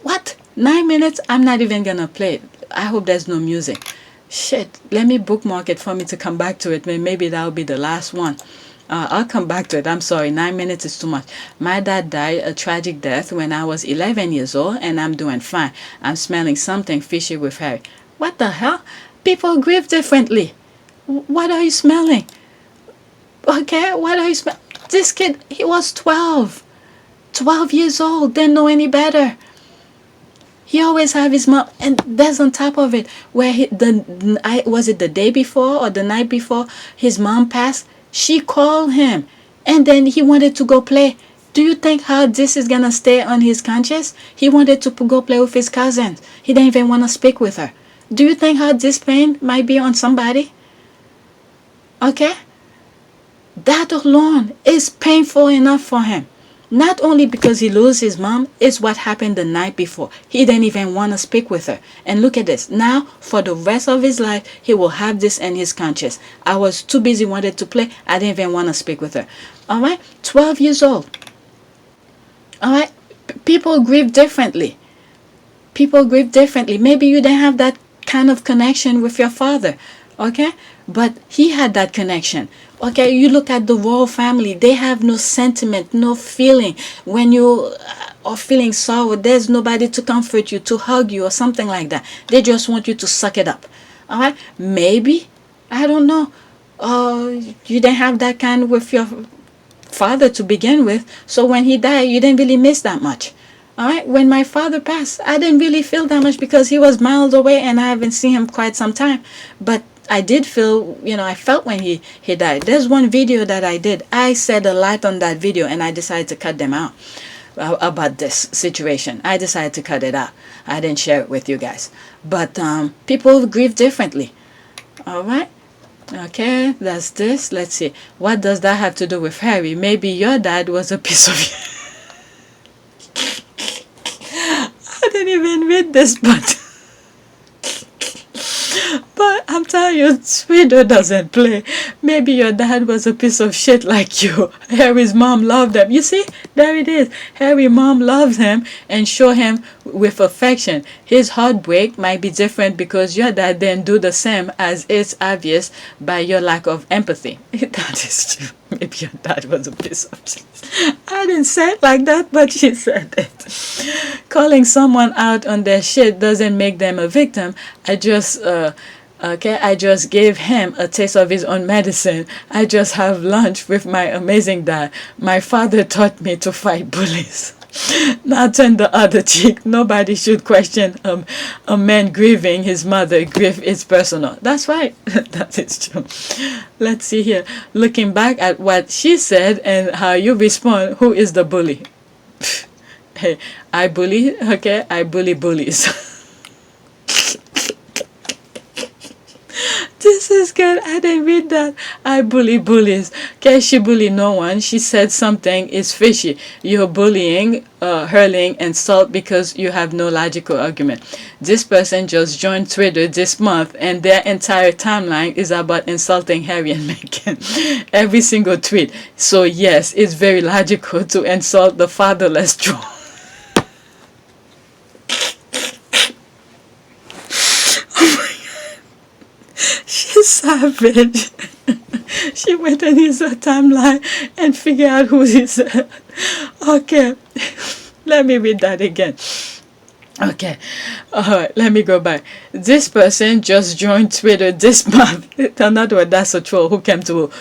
What? 9 minutes? I'm not even gonna play it. I hope there's no music. Shit, let me bookmark it for me to come back to it. Maybe that'll be the last one. I'll come back to it. I'm sorry, 9 minutes is too much. My dad died a tragic death when I was 11 years old, and I'm doing fine. I'm smelling something fishy with Harry. What the hell? People grieve differently. What are you smelling? Okay, what are you smelling? This kid, he was 12 years old, didn't know any better. He always have his mom, and that's on top of it, where was it the day before or the night before his mom passed? She called him, and then he wanted to go play. Do you think how this is gonna stay on his conscience? He wanted to go play with his cousins. He didn't even want to speak with her. Do you think how this pain might be on somebody? Okay? That alone is painful enough for him. Not only because he lost his mom, it's what happened the night before. He didn't even want to speak with her. And look at this. Now, for the rest of his life, he will have this in his conscience. I was too busy wanting to play. I didn't even want to speak with her. All right? 12 years old. All right? People grieve differently. People grieve differently. Maybe you didn't have that kind of connection with your father. Okay, but he had that connection. Okay, you look at the royal family, they have no sentiment, no feeling. When you are feeling sorrow, there's nobody to comfort you, to hug you, or something like that. They just want you to suck it up. All right, maybe, I don't know, you didn't have that kind with your father to begin with, so when he died, you didn't really miss that much. All right, when my father passed, I didn't really feel that much because he was miles away and I haven't seen him quite some time. But I did feel, I felt when he died. There's one video that I did. I said a lot on that video and I decided to cut them out about this situation. I decided to cut it out. I didn't share it with you guys. But people grieve differently. All right. Okay, that's this. Let's see. What does that have to do with Harry? Maybe your dad was a piece of... I didn't even read this, but I'm telling you, Twitter doesn't play. Maybe your dad was a piece of shit like you. Harry's mom loved him. You see, there it is. Harry's mom loves him and show him with affection. His heartbreak might be different because your dad didn't do the same, as it's obvious by your lack of empathy. That is true. Maybe your dad was a piece of shit. I didn't say it like that, but she said it. Calling someone out on their shit doesn't make them a victim. I just gave him a taste of his own medicine. I just have lunch with my amazing dad. My father taught me to fight bullies. Now turn the other cheek. Nobody should question a man grieving his mother. Grief is personal. That's right. That is true. Let's see here. Looking back at what she said and how you respond, who is the bully? Hey, I bully. Okay, I bully bullies. This is good. I didn't read that. I bully bullies. Okay, she bully no one. She said something is fishy. You're bullying, hurling insult because you have no logical argument. This person just joined Twitter this month and their entire timeline is about insulting Harry and Meghan. Every single tweet. So yes, it's very logical to insult the fatherless troll. She's savage. She went in his timeline and figured out who he said. Okay, let me read that again. Okay, alright, let me go back. This person just joined Twitter this month. In other words, that's a troll who came to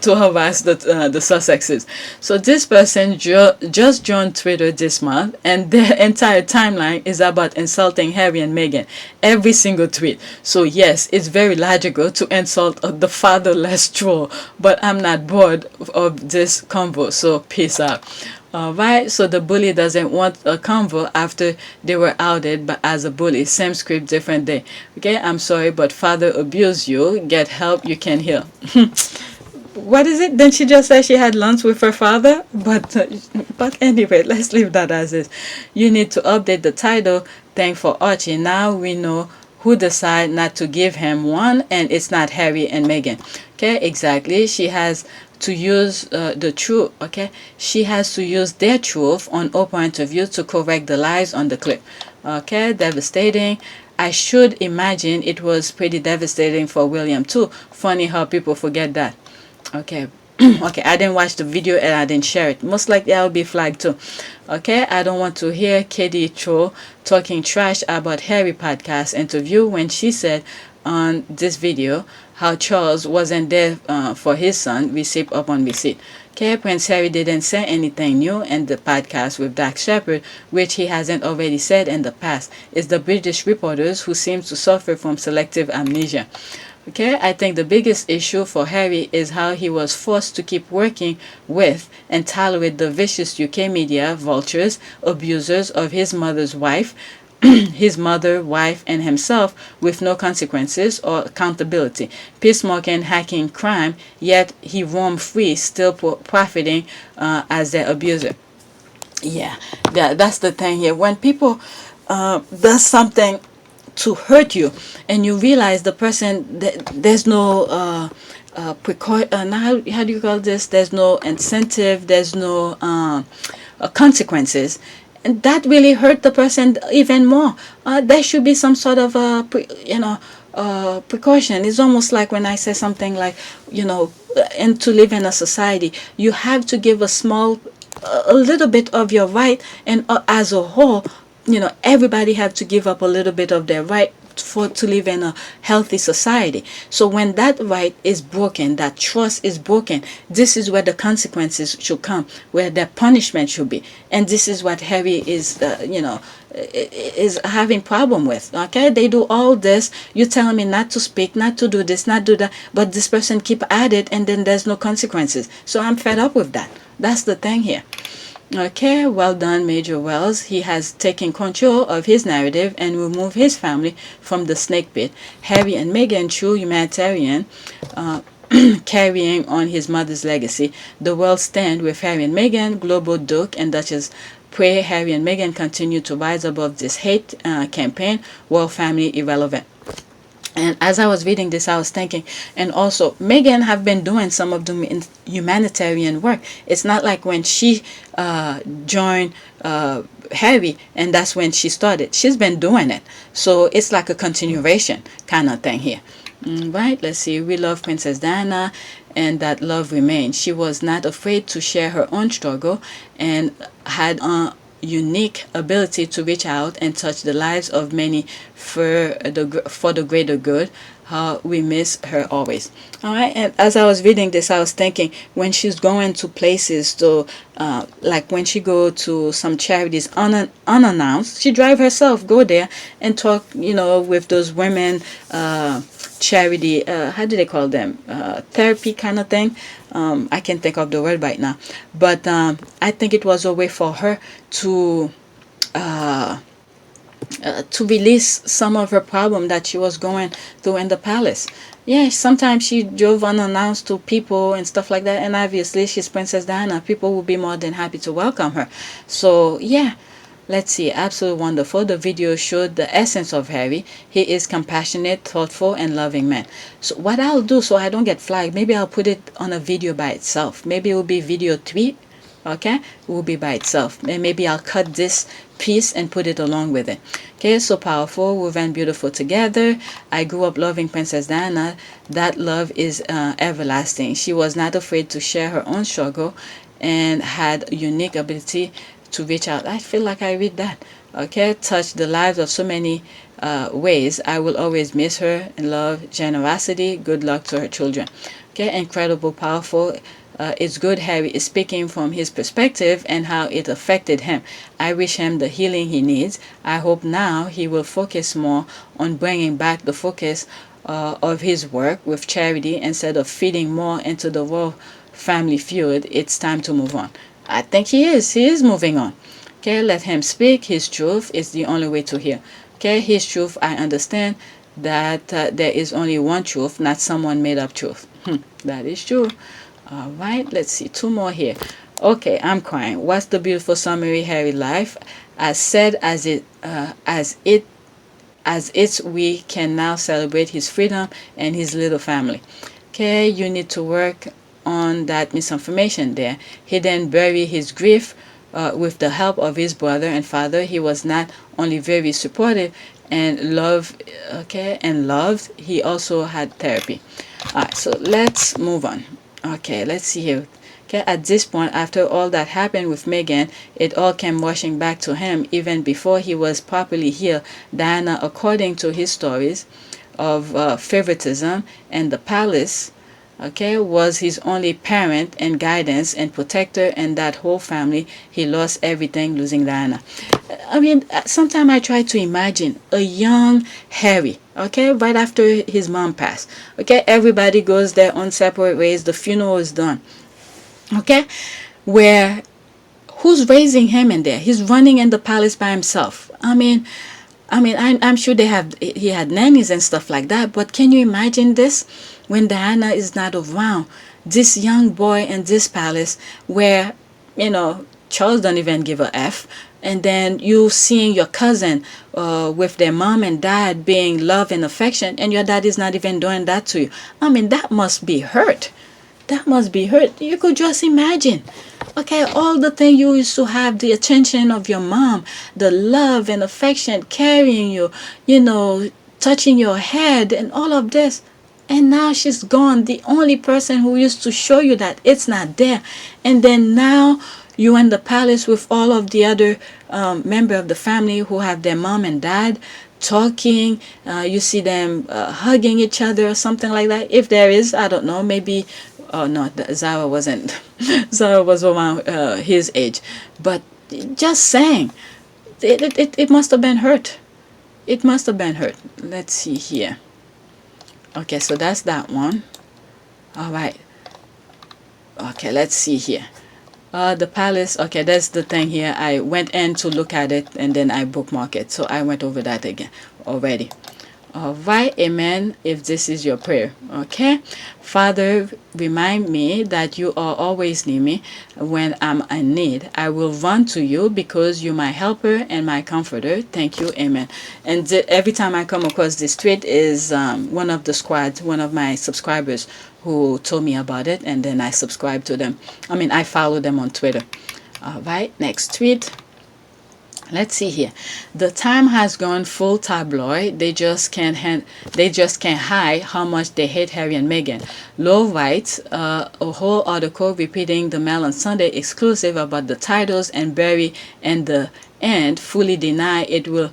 harass the Sussexes. So this person just joined Twitter this month and their entire timeline is about insulting Harry and Meghan. Every single tweet. So yes, it's very logical to insult the fatherless troll, but I'm not bored of this convo, so peace out. Alright, so the bully doesn't want a convo after they were outed but as a bully. Same script, different day. Okay, I'm sorry, but father abused you. Get help, you can heal. What is it? Then she just said she had lunch with her father? But anyway, let's leave that as is. You need to update the title. Thank for Archie. Now we know who decided not to give him one, and it's not Harry and Meghan. Okay, exactly. She has to use the truth. Okay, she has to use their truth on Oprah interview to correct the lies on the clip. Okay, devastating. I should imagine it was pretty devastating for William too. Funny how people forget that. Okay. Okay, I didn't watch the video and I didn't share it. Most likely I'll be flagged too. Okay, I don't want to hear Katie Troll talking trash about Harry podcast interview when she said on this video how Charles wasn't there for his son, receipt upon receipt. Okay, Prince Harry didn't say anything new in the podcast with Dax Shepard, which he hasn't already said in the past. It's the British reporters who seem to suffer from selective amnesia. Okay, I think the biggest issue for Harry is how he was forced to keep working with and tolerate the vicious UK media vultures, abusers of his mother's wife, his mother, wife, and himself with no consequences or accountability, peacemaking, hacking crime, yet he roamed free, still profiting as their abuser. Yeah, that's the thing here. When people does something to hurt you and you realize the person there's no how do you call this, there's no incentive, there's no consequences, and that really hurt the person even more. There should be some sort of precaution. It's almost like when I say something like, and to live in a society, you have to give a little bit of your right, and as a whole, everybody have to give up a little bit of their right to live in a healthy society. So when that right is broken, that trust is broken, this is where the consequences should come, where the punishment should be. And this is what Harry is is having problem with. Okay, they do all this, you telling me not to speak, not to do this, not do that, but this person keep at it, and then there's no consequences. So I'm fed up with that. That's the thing here. Okay, well done, Major Wells. He has taken control of his narrative and removed his family from the snake pit. Harry and Meghan, true humanitarian, carrying on his mother's legacy. The world stand with Harry and Meghan. Global Duke and Duchess pray Harry and Meghan continue to rise above this hate campaign. World family irrelevant. And as I was reading this, I was thinking, and also Meghan have been doing some of the humanitarian work. It's not like when she joined Harry, and that's when she started. She's been doing it. So it's like a continuation kind of thing here. Right, let's see. We love Princess Diana, and that love remains. She was not afraid to share her own struggle and had unique ability to reach out and touch the lives of many for the greater good. We miss her always. All right, and as I was reading this, I was thinking, when she's going to places to like when she go to some charities unannounced, she drive herself, go there and talk, with those women, charity, how do they call them, therapy kind of thing. I can't think of the word right now, but I think it was a way for her to release some of her problem that she was going through in the palace. Yeah, sometimes she drove unannounced to people and stuff like that, and obviously she's Princess Diana. People will be more than happy to welcome her. So yeah, let's see, absolutely wonderful. The video showed the essence of Harry. He is compassionate, thoughtful, and loving man. So what I'll do, so I don't get flagged, maybe I'll put it on a video by itself. Maybe it will be video 3. Okay, it will be by itself, and maybe I'll cut this piece and put it along with it. Okay, so powerful, we ran beautiful together. I grew up loving Princess Diana. That love is everlasting. She was not afraid to share her own struggle and had a unique ability to reach out. I feel like I read that. Okay, touch the lives of so many ways. I will always miss her in love, generosity. Good luck to her children. Okay, incredible, powerful. It's good Harry is speaking from his perspective and how it affected him. I wish him the healing he needs. I hope now he will focus more on bringing back the focus of his work with charity instead of feeding more into the royal family feud. It's time to move on. I think he is moving on. Okay, let him speak. His truth is the only way to hear. Okay, his truth, I understand that there is only one truth, not someone made up truth. That is true. All right, let's see, 2 more here. Okay, I'm crying. What's the beautiful summary, Harry life? As said as it's we can now celebrate his freedom and his little family. Okay, you need to work on that misinformation there. He then buried his grief with the help of his brother and father. He was not only very supportive and loved, he also had therapy. All right, so let's move on. Okay, let's see here. Okay, at this point, after all that happened with Meghan, it all came rushing back to him even before he was properly healed. Diana, according to his stories of favoritism and the palace, okay, was his only parent and guidance and protector, and that whole family. He lost everything losing Diana. I mean, sometimes I try to imagine a young Harry, okay, right after his mom passed. Okay, everybody goes their own separate ways. The funeral is done. Okay, where who's raising him in there? He's running in the palace by himself. I'm sure he had nannies and stuff like that, but can you imagine this when Diana is not around? This young boy in this palace where, Charles don't even give a F, and then you seeing your cousin with their mom and dad being love and affection, and your dad is not even doing that to you. That must be hurt. That must be hurt. You could just imagine. Okay, all the things you used to have, the attention of your mom, the love and affection, carrying you, touching your head and all of this. And now she's gone, the only person who used to show you that it's not there. And then now you in the palace with all of the other member of the family who have their mom and dad talking. You see them hugging each other or something like that. If there is, I don't know, maybe. Oh no, Zara wasn't. Zara was around his age. But just saying, it must have been hurt. It must have been hurt. Let's see here. Okay, so that's that one. All right. Okay, let's see here. The palace. Okay, that's the thing here. I went in to look at it and then I bookmarked it. So I went over that again already. All right, amen, if this is your prayer. Okay, Father, remind me that you are always near me when I'm in need. I will run to you because you're my helper and my comforter. Thank you, amen. And every time I come across this tweet is one of the squad, one of my subscribers who told me about it, and then I subscribe to them. I mean, I follow them on Twitter. All right, next tweet. Let's see here. The Time has gone full tabloid. They just can't hide how much they hate Harry and Meghan. Lowe writes a whole article repeating the Mail on Sunday exclusive about the titles, and Barry and the end fully deny it will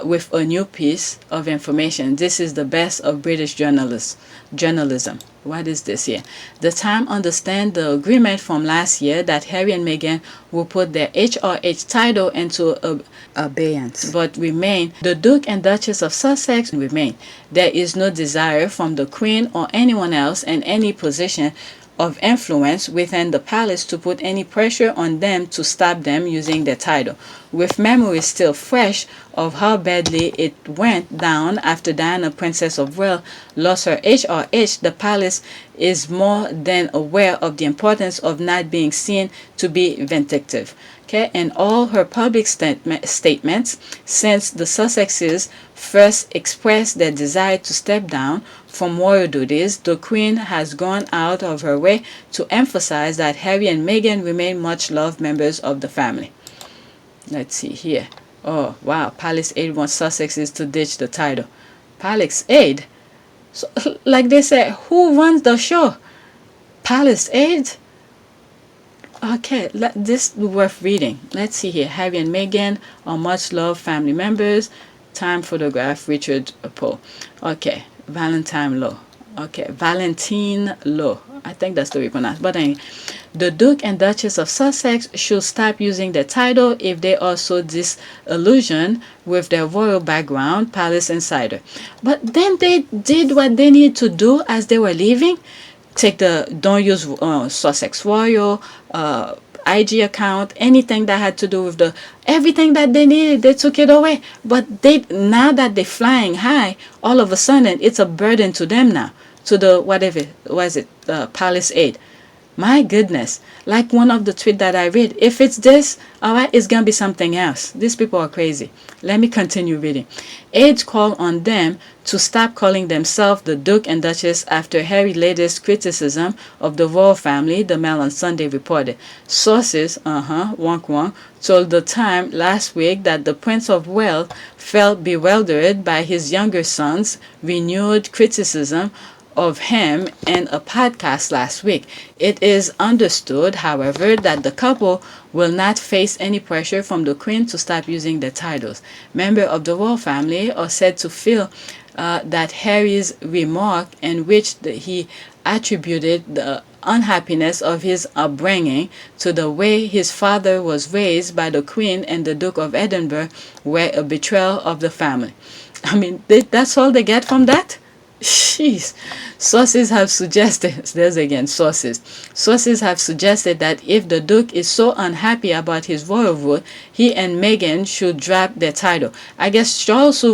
with a new piece of information. This is the best of British journalism. What is this here? The Time understand the agreement from last year that Harry and Meghan will put their HRH title into abeyance, but remain. The Duke and Duchess of Sussex remain. There is no desire from the Queen or anyone else in any position of influence within the palace to put any pressure on them to stop them using their title. With memories still fresh of how badly it went down after Diana, Princess of Wales, lost her HRH, the palace is more than aware of the importance of not being seen to be vindictive. Okay, and all her public statements since the Sussexes first expressed their desire to step down from royal duties, the Queen has gone out of her way to emphasize that Harry and Meghan remain much loved members of the family. Let's see here. Oh wow, Palace Aid wants Sussexes to ditch the title. Palace Aid? So, like they said, who runs the show? Palace Aid? Okay, this is worth reading. Let's see here. Harry and Meghan are much loved family members. Time photograph, Richard Poe. Okay, Valentine Lowe. Okay, Valentine Lowe. I think that's the way you pronounce. But anyway, the Duke and Duchess of Sussex should stop using their title if they are so disillusioned with their royal background, Palace Insider. But then they did what they needed to do as they were leaving. Don't use Sussex Royal, IG account, anything that had to do with everything that they needed, they took it away. But now that they're flying high, all of a sudden it's a burden to them now, to the Palace Aid. My goodness, like one of the tweets that I read, if it's this, all right, it's gonna be something else. These people are crazy. Let me continue reading. Aides call on them to stop calling themselves the Duke and Duchess after Harry's latest criticism of the royal family, the Mail on Sunday reported. Sources, wonk wonk, told the Time last week that the Prince of Wales felt bewildered by his younger son's renewed criticism of him in a podcast last week. It is understood, however, that the couple will not face any pressure from the Queen to stop using their titles. Members of the royal family are said to feel that Harry's remark, in which he attributed the unhappiness of his upbringing to the way his father was raised by the Queen and the Duke of Edinburgh, were a betrayal of the family. I mean, that's all they get from that? Jeez. Sources have suggested, there's again sources. Sources have suggested that if the Duke is so unhappy about his royal rule, he and Meghan should drop their title. I guess Charles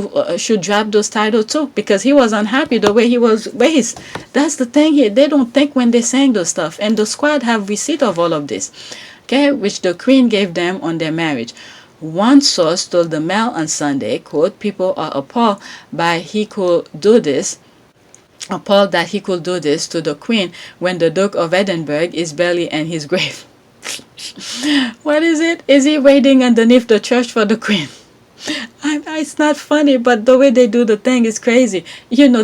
should drop those titles too, because he was unhappy the way he was raised. That's the thing here. They don't think when they're saying those stuff. And the squad have receipt of all of this, okay, which the Queen gave them on their marriage. One source told the Mail on Sunday, quote, people are appalled that he could do this to the Queen when the Duke of Edinburgh is barely in his grave. What is it? Is he waiting underneath the church for the Queen? It's not funny, but the way they do the thing is crazy.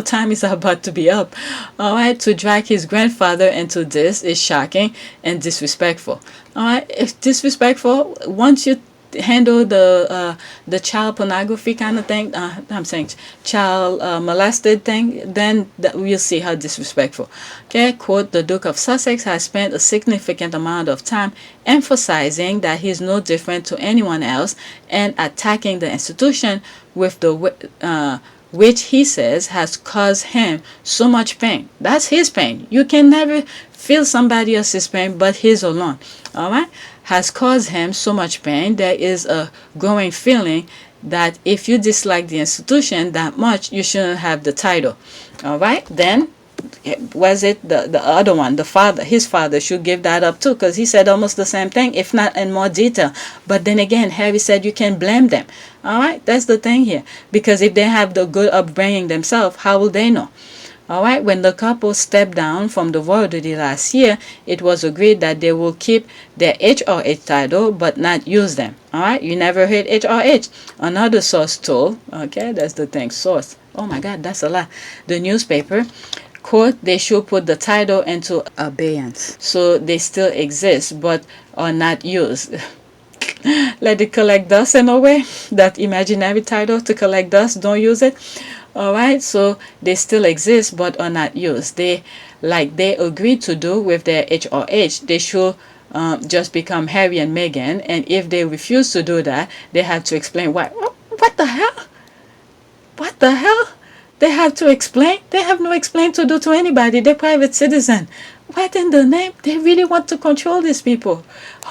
Time is about to be up. All right, to drag his grandfather into this is shocking and disrespectful. All right, it's disrespectful. Once you handle the child pornography kind of thing, I'm saying child molested thing, then we'll see how disrespectful. Okay, quote, the Duke of Sussex has spent a significant amount of time emphasizing that he's no different to anyone else and attacking the institution with which he says has caused him so much pain. That's his pain. You can never feel somebody else's pain but his alone. All right, has caused him so much pain. There is a growing feeling that if you dislike the institution that much, you shouldn't have the title. All right, then was it the other one, the father, his father should give that up too, because he said almost the same thing, if not in more detail. But then again, Harry said you can blame them. All right, that's the thing here, because if they have the good upbringing themselves, how will they know? All right, when the couple stepped down from the royalty last year, it was agreed that they will keep their HRH title but not use them. All right, you never heard HRH. Another source told, okay, that's the thing, source. Oh my God, that's a lot. The newspaper, quote, they should put the title into abeyance. So they still exist but are not used. Let it collect dust in a way. That imaginary title to collect dust, don't use it. All right, so they still exist but are not used. They agreed to do with their HRH. They should just become Harry and Meghan, and if they refuse to do that, they have to explain why. What the hell? What the hell? They have to explain? They have no explain to do to anybody. They're private citizen. What in the name? They really want to control these people.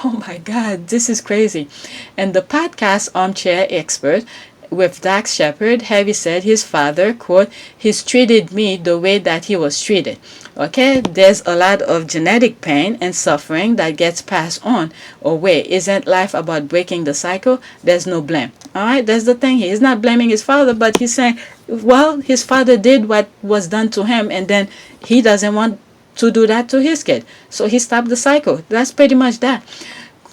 Oh my God, this is crazy. And the podcast Armchair Expert with Dax Shepard, Harry said his father, quote, he's treated me the way that he was treated. Okay, there's a lot of genetic pain and suffering that gets passed on away. Isn't life about breaking the cycle? There's no blame. All right, that's the thing here. He's not blaming his father, but he's saying, well, his father did what was done to him, and then he doesn't want to do that to his kid. So he stopped the cycle. That's pretty much that.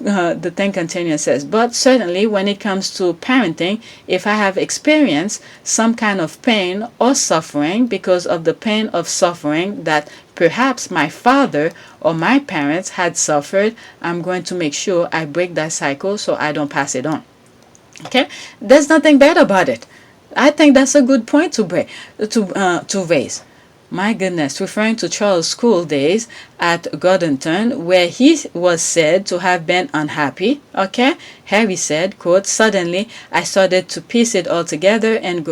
The thing continues, says, but certainly when it comes to parenting, if I have experienced some kind of pain or suffering because of the pain of suffering that perhaps my father or my parents had suffered, I'm going to make sure I break that cycle so I don't pass it on. Okay, there's nothing bad about it. I think that's a good point to raise. My goodness, referring to Charles' school days at Gordonton, where he was said to have been unhappy. Okay, Harry said, quote, suddenly I started to piece it all together and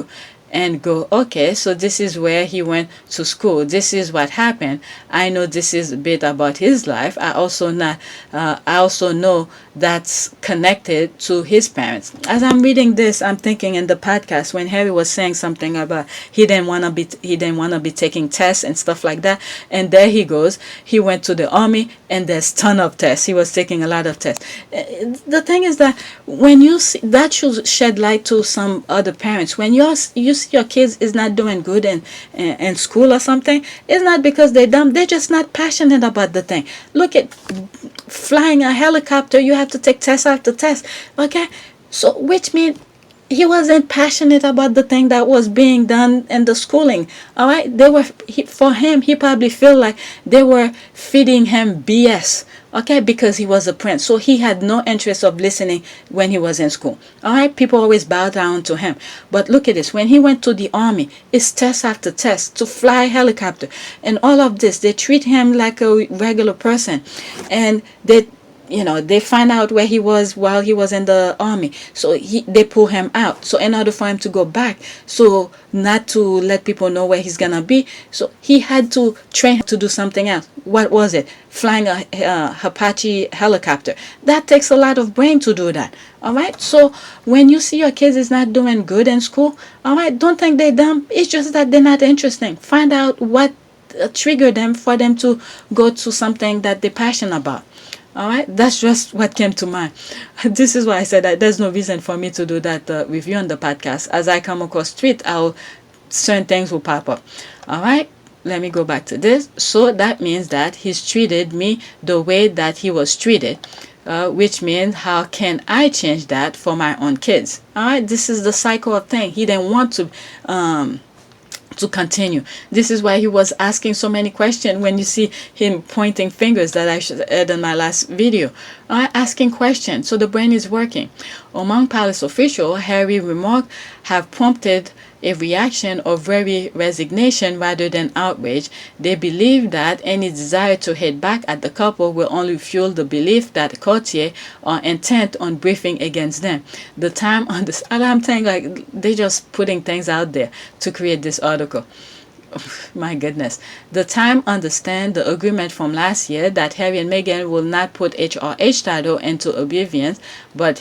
go, okay, so this is where he went to school. This is what happened. I know this is a bit about his life. I also know that's connected to his parents. As I'm reading this, I'm thinking in the podcast when Harry was saying something about he didn't want to be taking tests and stuff like that. And there he goes. He went to the army and there's ton of tests. He was taking a lot of tests. The thing is that when you see, that should shed light to some other parents. When you see your kids is not doing good in school or something, it's not because they're dumb. They're just not passionate about the thing. Look at flying a helicopter. You have to take test after test. Okay, so which means he wasn't passionate about the thing that was being done in the schooling. All right, for him, he probably feel like they were feeding him BS. Okay, because he was a prince, so he had no interest of listening when he was in school. All right, people always bow down to him. But look at this: when he went to the army, it's test after test to fly a helicopter, and all of this. They treat him like a regular person, and they find out where he was while he was in the army. So they pull him out. So in order for him to go back, so not to let people know where he's gonna be, so he had to train to do something else. What was it? Flying a Apache helicopter. That takes a lot of brain to do that. All right. So when you see your kids is not doing good in school, all right, don't think they're dumb. It's just that they're not interesting. Find out what triggered them for them to go to something that they're passionate about. All right, that's just what came to mind. This is why I said that there's no reason for me to do that review on the podcast. As I come across street, certain things will pop up. All right, let me go back to this. So that means that he's treated me the way that he was treated. which means how can I change that for my own kids? All right, this is the cycle of thing. He didn't want to continue. This is why he was asking so many questions when you see him pointing fingers that I said in my last video. Asking questions, so the brain is working. Among palace officials, Harry's remarks have prompted a reaction of very resignation rather than outrage. They believe that any desire to hit back at the couple will only fuel the belief that courtiers are intent on briefing against them. The time on this, I'm saying, like, they're just putting things out there to create this article. My goodness. The Time understand the agreement from last year that Harry and Meghan will not put HRH title into obedience, but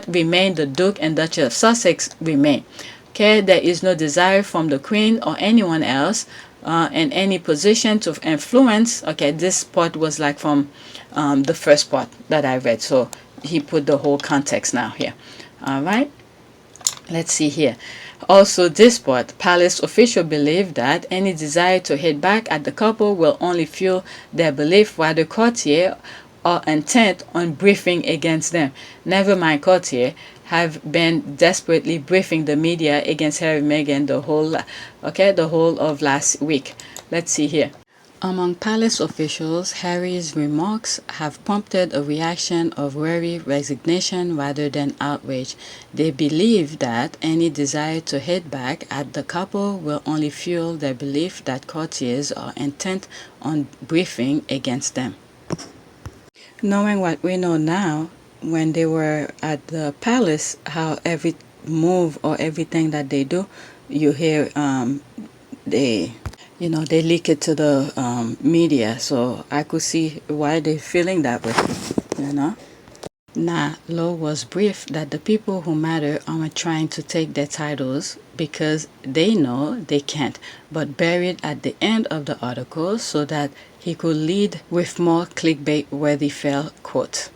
remain the Duke and Duchess of Sussex remain. Okay, there is no desire from the Queen or anyone else in any position to influence. Okay, this part was like from the first part that I read, so he put the whole context now here. All right, let's see here. Also, this part, palace officials believe that any desire to hit back at the couple will only fuel their belief, while the courtiers are intent on briefing against them. Never mind, courtiers have been desperately briefing the media against Harry and Meghan the whole of last week. Let's see here. Among palace officials, Harry's remarks have prompted a reaction of weary resignation rather than outrage. They believe that any desire to hit back at the couple will only fuel their belief that courtiers are intent on briefing against them. Knowing what we know now, when they were at the palace, how every move or everything that they do, you hear they leak it to the media. So I could see why they're feeling that way, Now, Law was briefed that the people who matter aren't trying to take their titles because they know they can't, but buried at the end of the article so that he could lead with more clickbait-worthy fail quote.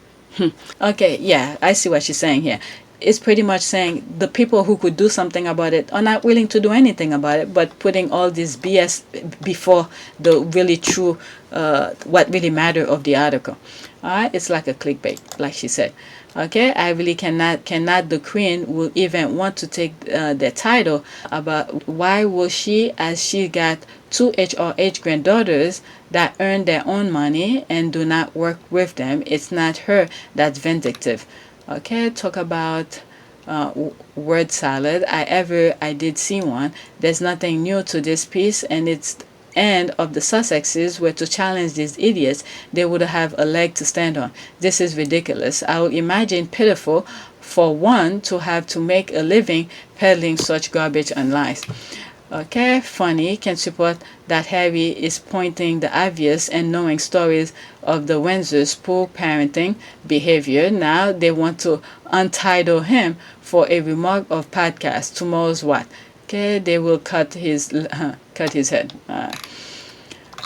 Okay, yeah, I see what she's saying here. It's pretty much saying the people who could do something about it are not willing to do anything about it, but putting all this BS before the really true, what really matter of the article. All right, it's like a clickbait, like she said. Okay, I really cannot the Queen will even want to take their title. About why will she, as she got 2 HRH granddaughters that earn their own money and do not work with them? It's not her that's vindictive. Okay, talk about word salad. I did see one. There's nothing new to this piece, and it's end of the Sussexes were to challenge these idiots, they would have a leg to stand on. This is ridiculous. I would imagine pitiful for one to have to make a living peddling such garbage and lies. Okay, funny, can support that Harry is pointing the obvious and knowing stories of the Windsors' poor parenting behavior. Now they want to untitle him for a remark of podcast. Tomorrow's what? Okay, they will cut his head.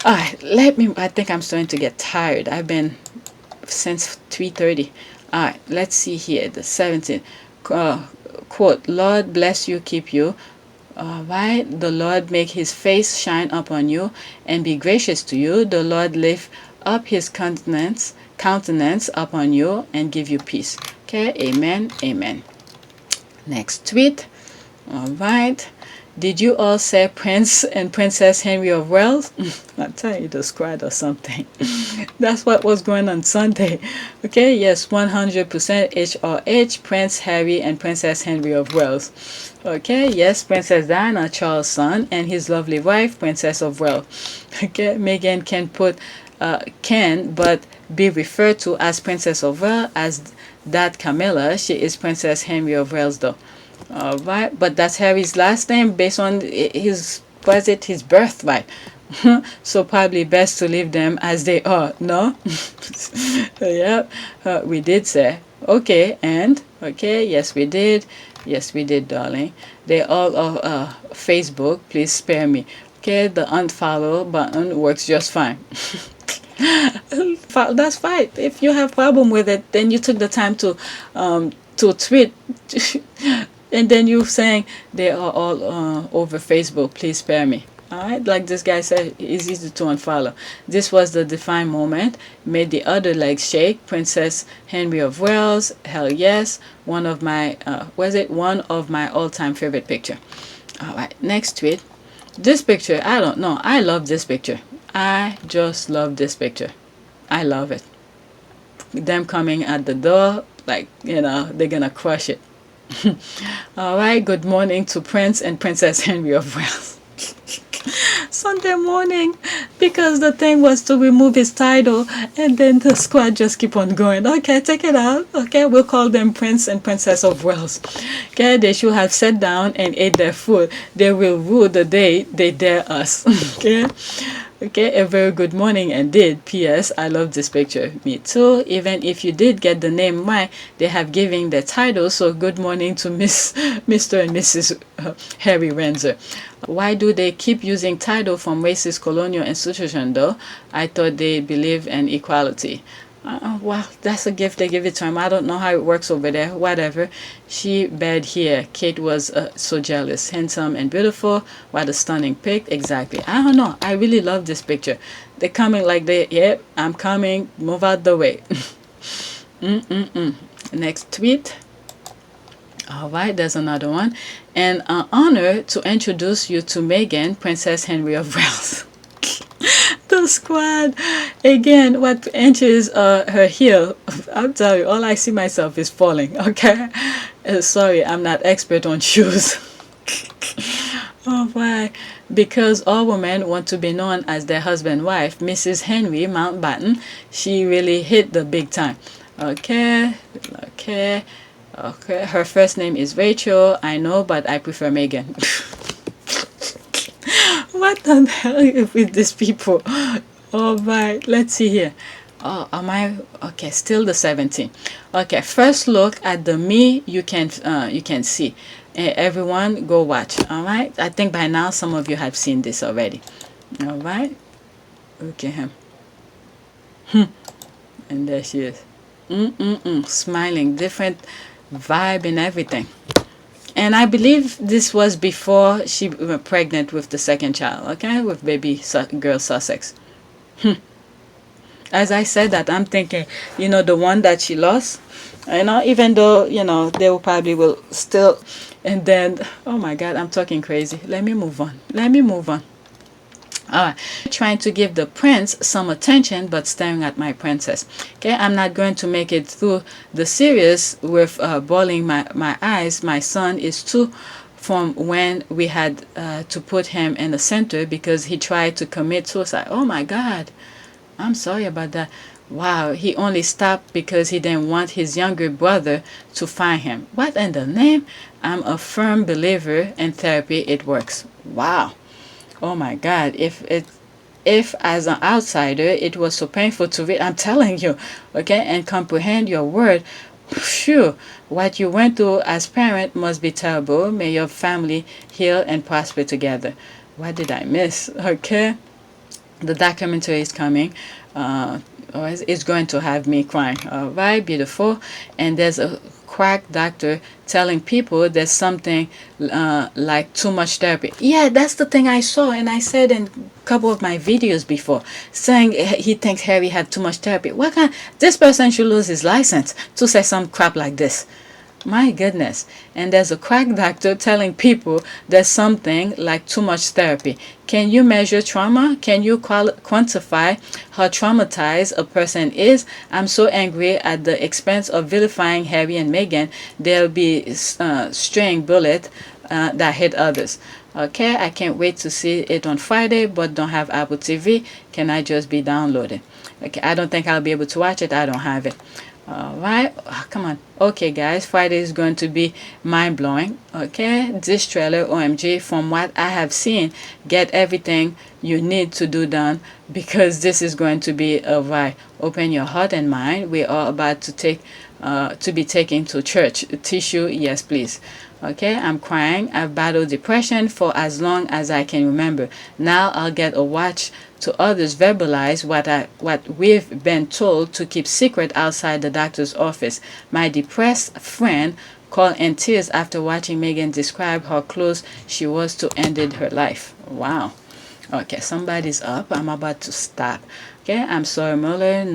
Alright, I think I'm starting to get tired. I've been since 3:30. Alright, let's see here. The 17th quote, Lord bless you, keep you. Alright, the Lord make his face shine upon you and be gracious to you. The Lord lift up his countenance upon you and give you peace. Okay, amen, amen. Next tweet. Alright. Did you all say Prince and Princess Henry of Wales? I tell you, the squad or something. That's what was going on Sunday. Okay, yes, 100% HRH, Prince Harry and Princess Henry of Wales. Okay, yes, Princess Diana, Charles' son, and his lovely wife, Princess of Wales. Okay, Meghan can but be referred to as Princess of Wales as that Camilla. She is Princess Henry of Wales though. Alright, but that's Harry's last name based on his birthright. So probably best to leave them as they are, no? Yeah, we did say. Okay, and? Okay, yes we did. Yes we did, darling. They all are Facebook, please spare me. Okay, the unfollow button works just fine. That's fine. If you have problem with it, then you took the time to tweet. And then you saying they are all over Facebook, please spare me. Alright, like this guy said, it's easy to unfollow. This was the defined moment, made the other legs shake. Princess Henry of Wales, hell yes. One of my, one of my all-time favorite picture. Alright, next tweet. This picture, I don't know. I love this picture. I just love this picture. I love it. Them coming at the door, like, you know, they're gonna crush it. Alright, good morning to Prince and Princess Henry of Wales. Sunday morning, because the thing was to remove his title, and then the squad just keep on going. Okay, take it out. Okay, we'll call them Prince and Princess of Wales. Okay, they should have sat down and ate their food. They will rule the day they dare us. Okay. Okay, a very good morning indeed. P.S. I love this picture. Me too. Even if you did get the name right, they have given the title. So good morning to Mr. and Mrs. Harry Renzer. Why do they keep using title from racist colonial institution though? I thought they believe in equality. Well, that's a gift they give it to him. I don't know how it works over there. Whatever. She bad here. Kate was so jealous. Handsome and beautiful. What a stunning pic. Exactly. I don't know. I really love this picture. They're coming like they, yep, I'm coming. Move out the way. Next tweet. Alright, there's another one. An honor to introduce you to Meghan, Princess Henry of Wales. The squad again. What inches her heel? I'm telling you, all I see myself is falling. Okay, sorry, I'm not expert on shoes. Oh why? Because all women want to be known as their husband wife. Mrs. Henry Mountbatten, she really hit the big time. Okay. Her first name is Rachel. I know, but I prefer Meghan. What the hell is with these people? All right, let's see here. Oh, am I okay? Still the 17. Okay, first look at the me. You can see. Everyone, go watch. All right. I think by now some of you have seen this already. All right. Okay, him. And there she is. Smiling, different vibe and everything. And I believe this was before she was pregnant with the second child, okay? With baby girl Sussex. As I said that, I'm thinking, you know, the one that she lost, you know, even though, you know, they will probably will still, and then, oh my God, I'm talking crazy. Let me move on. Alright, trying to give the prince some attention but staring at my princess. Okay, I'm not going to make it through the series with bawling my eyes. My son is 2 from when we had to put him in the center because he tried to commit suicide. Oh my God, I'm sorry about that. Wow, he only stopped because he didn't want his younger brother to find him. What in the name? I'm a firm believer in therapy. It works. Wow. Oh my God, if as an outsider it was so painful to read, I'm telling you, okay, and comprehend your word, phew, what you went through as parent must be terrible. May your family heal and prosper together. What did I miss? Okay, the documentary is coming. It's going to have me crying. All right, beautiful. And there's a quack doctor telling people there's something like too much therapy. Yeah, that's the thing I saw, and I said in a couple of my videos before, saying he thinks Harry had too much therapy. What kind? This person should lose his license to say some crap like this. My goodness. And there's a quack doctor telling people there's something like too much therapy. Can you measure trauma? Can you quantify how traumatized a person is? I'm so angry at the expense of vilifying Harry and Meghan. There'll be string bullet that hit others. Okay, I can't wait to see it on Friday, but don't have Apple TV. Can I just be downloaded? Okay, I don't think I'll be able to watch it. I don't have it. Alright, come on. Okay guys, Friday is going to be mind-blowing. Okay, this trailer, OMG, from what I have seen, get everything you need to do done, because this is going to be a ride. Open your heart and mind. We are about to be taken to church. Tissue, yes please. Okay, I'm crying. I've battled depression for as long as I can remember. Now I'll get a watch to others verbalize what we've been told to keep secret outside the doctor's office. My depressed friend called in tears after watching Meghan describe how close she was to ending her life. Wow. Okay, somebody's up. I'm about to stop. Okay, I'm sorry, Mueller.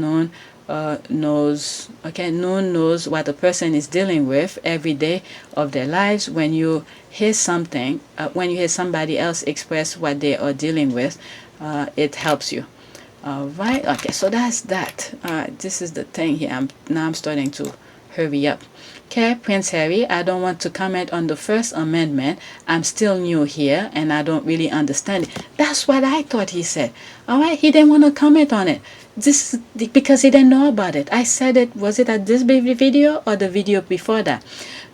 Knows. Okay, Noon knows what a person is dealing with every day of their lives. When you hear something, when you hear somebody else express what they are dealing with, it helps you. All right. Okay, so that's that. All right, this is the thing here. I'm starting to hurry up. Okay, Prince Harry, I don't want to comment on the First Amendment. I'm still new here and I don't really understand it. That's what I thought he said. All right, he didn't want to comment on it. This is because he didn't know about it. I said it, was it at this video or the video before that?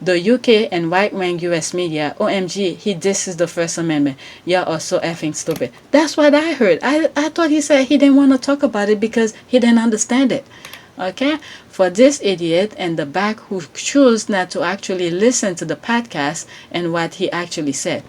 The UK and right-wing US media, OMG, this is the First Amendment. Y'all are so effing stupid. That's what I heard. I thought he said he didn't want to talk about it because he didn't understand it. Okay, for this idiot in the back who chose not to actually listen to the podcast and what he actually said.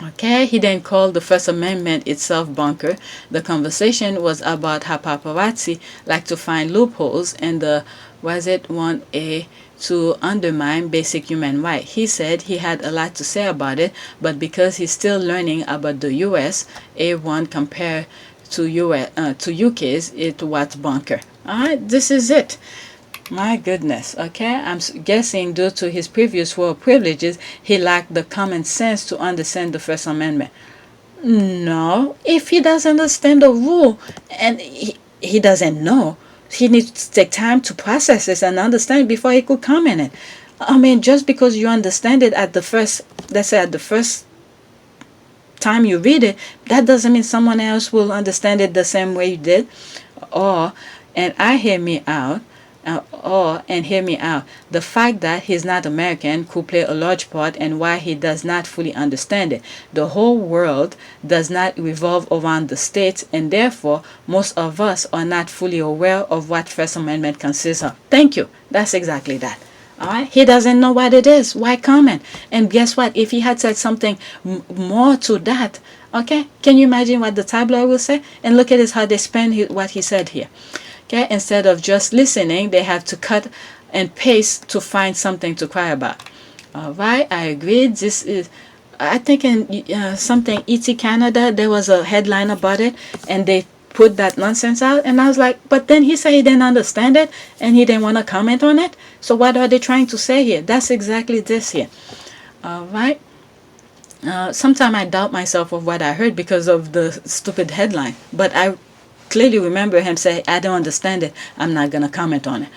Okay, he then called the First Amendment itself bunker. The conversation was about how paparazzi like to find loopholes in the was it 1A to undermine basic human rights. He said he had a lot to say about it, but because he's still learning about the US, A1 compared to UK's, it was bunker. Alright, this is it. My goodness, okay? I'm guessing due to his previous world privileges, he lacked the common sense to understand the First Amendment. No, if he doesn't understand the rule and he doesn't know, he needs to take time to process this and understand before he could comment it. I mean, just because you understand it at the first, let's say at the first time you read it, that doesn't mean someone else will understand it the same way you did. And hear me out, the fact that he's not American could play a large part in why he does not fully understand it. The whole world does not revolve around the states, and therefore most of us are not fully aware of what First Amendment consists of. Thank you. That's exactly that. All right, he doesn't know what it is. Why comment? And guess what? If he had said something more to that, okay, can you imagine what the tabloid will say? And look at this, how they spin what he said here. Okay, instead of just listening, they have to cut and paste to find something to cry about. All right, I agree. This is, I think in something ET Canada, there was a headline about it, and they put that nonsense out, and I was like, but then he said he didn't understand it and he didn't want to comment on it. So what are they trying to say here? That's exactly this here. All right. Sometimes I doubt myself of what I heard because of the stupid headline, but I clearly remember him say, I don't understand it, I'm not gonna comment on it.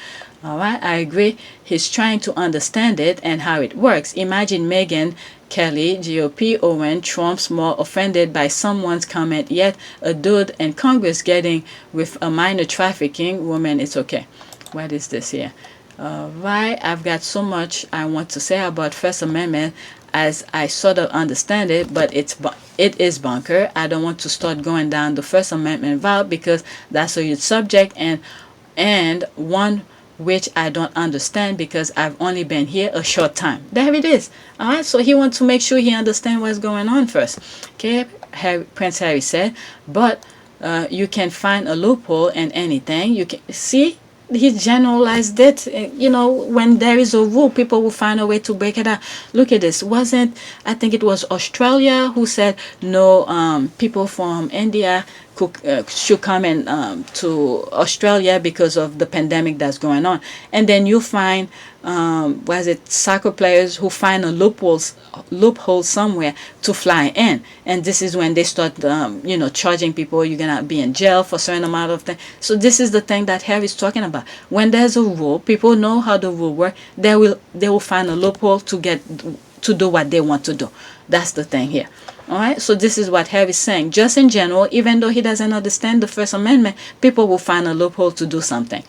All right, I agree. He's trying to understand it and how it works. Imagine Meghan, Kelly, GOP, Owen, Trump's more offended by someone's comment, yet a dude in Congress getting with a minor trafficking woman. It's okay. What is this here? All right, I've got so much I want to say about First Amendment as I sort of understand it, but it is bunker. I don't want to start going down the First Amendment route because that's a huge subject and one which I don't understand because I've only been here a short time. There it is. All right, so he wants to make sure he understands what's going on first. Okay, Prince Harry said, but you can find a loophole in anything. You can see. He generalized it. You know, when there is a rule, people will find a way to break it out. Look at this. I think it was Australia who said no, people from India should come in to Australia because of the pandemic that's going on. And then you find soccer players who find a loophole somewhere to fly in, and this is when they start charging people. You're gonna be in jail for a certain amount of time. So this is the thing that Harry's talking about. When there's a rule, people know how the rule works. They will find a loophole to do what they want to do. That's the thing here. All right, so this is what Harry's saying. Just in general, even though he doesn't understand the First Amendment, people will find a loophole to do something.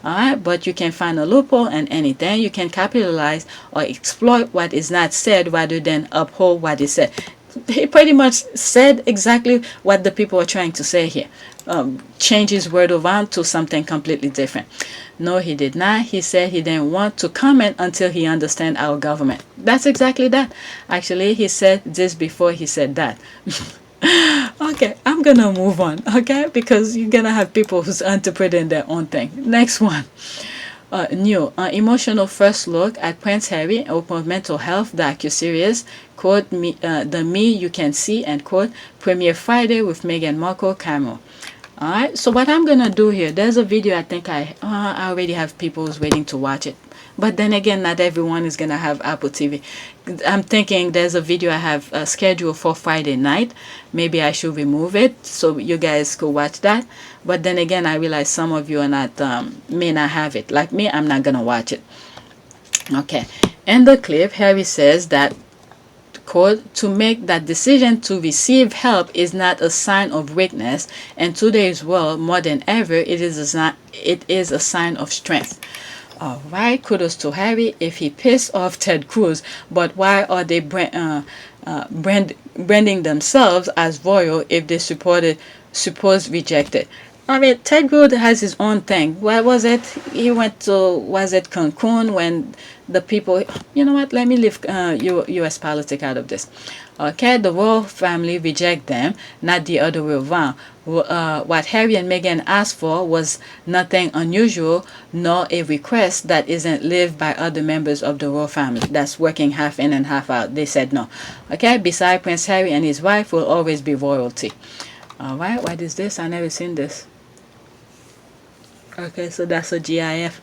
All right, but you can find a loophole in anything. You can capitalize or exploit what is not said rather than uphold what is said. He pretty much said exactly what the people are trying to say here. Change his word around to something completely different. No, he did not. He said he didn't want to comment until he understands our government. That's exactly that. Actually, he said this before he said that. Okay, I'm gonna move on, okay? Because you're gonna have people who's interpreting their own thing. Next one. new emotional first look at Prince Harry open mental health docu-series, quote, the me you can see, end quote, premiere Friday with Meghan Markle cameo. Alright, so what I'm gonna do here, there's a video I think I already have people who's waiting to watch it. But then again, not everyone is gonna have Apple TV. I'm thinking there's a video I have scheduled for Friday night. Maybe I should remove it so you guys could watch that. But then again, I realize some of you are not may not have it. Like me, I'm not gonna watch it. Okay, in the clip, Harry says that, quote, to make that decision to receive help is not a sign of weakness, and today's world more than ever it is a sign of strength. All right, kudos to Harry if he pissed off Ted Cruz, but why are they branding themselves as royal if they suppose rejected? I mean, Ted Cruz has his own thing. What was it? He went to, was it Cancun when the people, you know what, let me leave U.S. politics out of this. Okay, the royal family reject them, not the other way around. What Harry and Meghan asked for was nothing unusual, nor a request that isn't lived by other members of the royal family. That's working half in and half out. They said no. Okay, besides, Prince Harry and his wife will always be royalty. All right, what is this? I never seen this. Okay, so that's a GIF.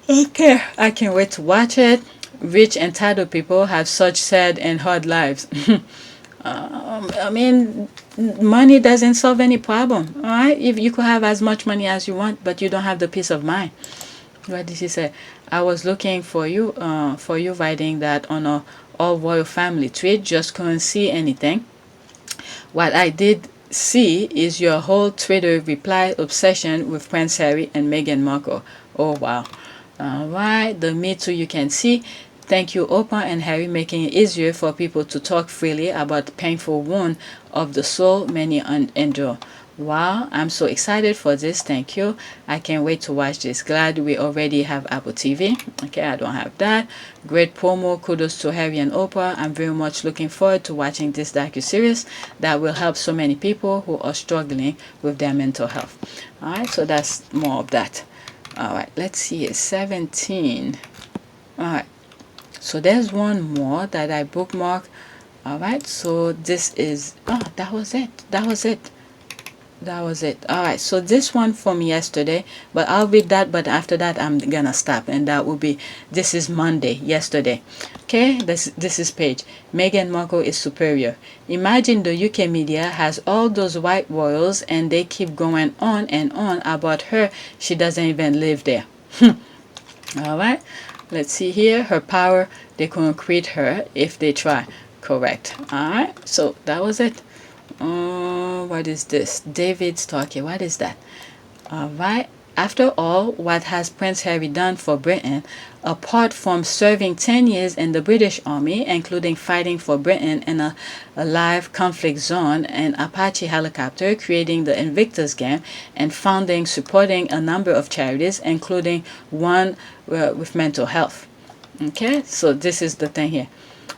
Okay, I can't wait to watch it. Rich entitled people have such sad and hard lives. I mean, money doesn't solve any problem. All right, if you could have as much money as you want, but you don't have the peace of mind. What did she say? I was looking for you writing that on a all royal family tweet. Just couldn't see anything. What I did see is your whole Twitter reply obsession with Prince Harry and Meghan Markle. Oh wow. Alright, the Me Too you can see. Thank you, Oprah and Harry, making it easier for people to talk freely about the painful wound of the soul many endure. Wow, I'm so excited for this. Thank you. I can't wait to watch this. Glad we already have Apple TV. Okay, I don't have that. Great promo. Kudos to Harry and Oprah. I'm very much looking forward to watching this docu-series that will help so many people who are struggling with their mental health. Alright, so that's more of that. Alright, let's see. It's 17. Alright, so there's one more that I bookmarked. Alright, so this is, that was it. Alright, so this one from yesterday, but I'll read that, but after that I'm gonna stop, and that will be, this is Monday, yesterday. Okay, this is page. Meghan Markle is superior. Imagine the UK media has all those white royals and they keep going on and on about her. She doesn't even live there. Alright, let's see here. Her power, they couldn't create her if they try. Correct. Alright, so that was it. What is this? David Starkey. What is that? Alright. After all, what has Prince Harry done for Britain, apart from serving 10 years in the British Army, including fighting for Britain in a live conflict zone, an Apache helicopter, creating the Invictus game, and supporting a number of charities, including one with mental health. Okay, so this is the thing here.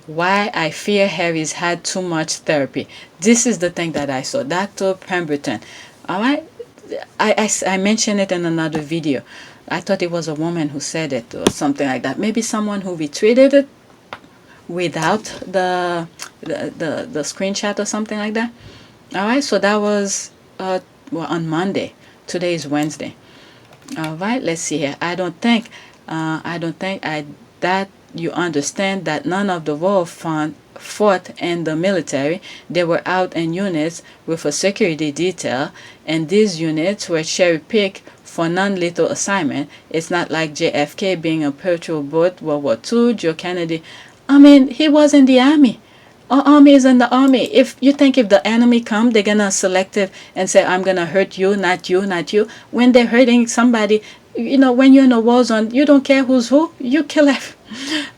Why I fear Harry's had too much therapy. This is the thing that I saw. Dr. Pemberton. Alright. I mentioned it in another video. I thought it was a woman who said it or something like that. Maybe someone who retweeted it without the screenshot or something like that. Alright, so that was on Monday. Today is Wednesday. Alright, let's see here. I don't think that you understand that none of the royal fought in the military. They were out in units with a security detail, and these units were cherry-picked for non-lethal assignment. It's not like JFK being a patrol boat, World War II, Joe Kennedy. I mean, he was in the army. Our army is in the army. If you think if the enemy come, they're gonna select it and say, I'm gonna hurt you, not you, not you. When they're hurting somebody, you know, when you're in a war zone, you don't care who's who. You kill everyone.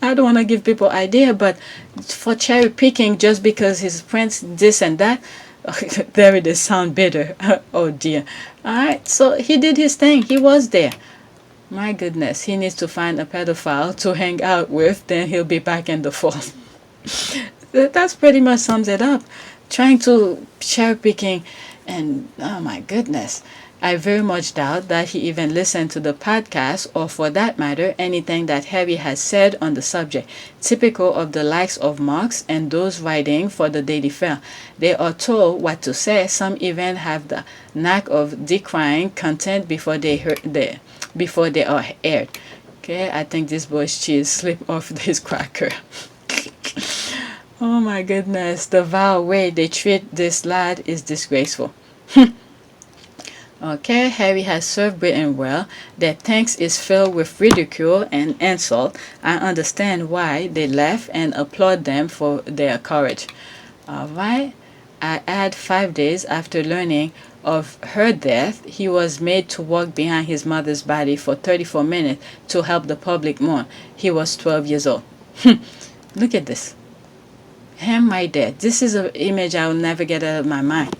I don't want to give people idea, but for cherry picking just because his friends this and that, there it is, sound bitter. Oh dear. Alright, so he did his thing. He was there. My goodness, he needs to find a pedophile to hang out with, then he'll be back in the fold. That's pretty much sums it up. Trying to cherry picking, And oh my goodness, I very much doubt that he even listened to the podcast, or for that matter, anything that Harry has said on the subject. Typical of the likes of Marx and those writing for the Daily Fair. They are told what to say. Some even have the knack of decrying content before before they are aired. Okay, I think this boy's cheese slipped off this cracker. Oh my goodness, the vile way they treat this lad is disgraceful. Okay, Harry has served Britain well. Their thanks is filled with ridicule and insult. I understand why they laugh and applaud them for their courage. Alright, I add 5 days after learning of her death, he was made to walk behind his mother's body for 34 minutes to help the public mourn. He was 12 years old. Look at this. Him right there. This is an image I will never get out of my mind.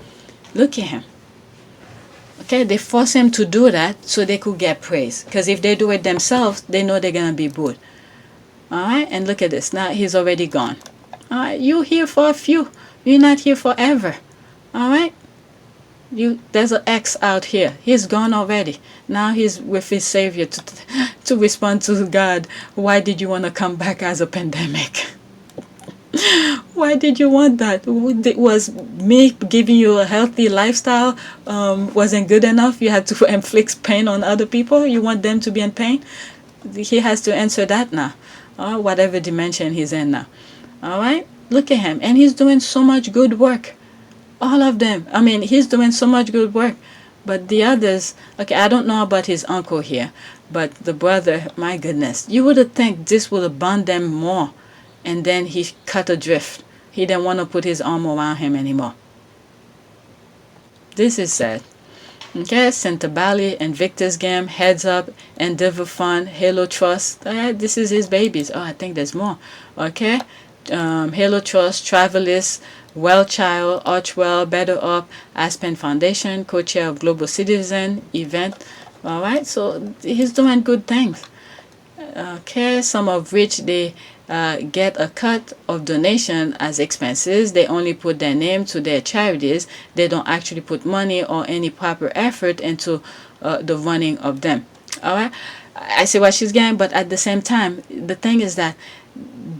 Look at him. Okay, they force him to do that so they could get praise. Because if they do it themselves, they know they're going to be booed. Alright, and look at this. Now he's already gone. Alright, you're here for a few. You're not here forever. Alright? There's an X out here. He's gone already. Now he's with his Savior to respond to God. Why did you want to come back as a pandemic? Why did you want that? Was me giving you a healthy lifestyle wasn't good enough? You had to inflict pain on other people? You want them to be in pain? He has to answer that now. Whatever dimension he's in now. Alright? Look at him. And he's doing so much good work. All of them. I mean, he's doing so much good work. But the others, okay, I don't know about his uncle here. But the brother, my goodness. You would have think this would have bond them more. And then he cut adrift. He didn't want to put his arm around him anymore. This is sad. Okay, Santa Bali, Invictus Game, Heads Up, Endeavor Fund, Halo Trust. This is his babies. Oh, I think there's more. Okay, Halo Trust, Travelist, Well Child, Archwell, Better Up, Aspen Foundation, co-chair of Global Citizen event. All right, so he's doing good things. Okay, some of which they get a cut of donation as expenses. They only put their name to their charities. They don't actually put money or any proper effort into the running of them. All right, I see what she's getting, but at the same time, the thing is that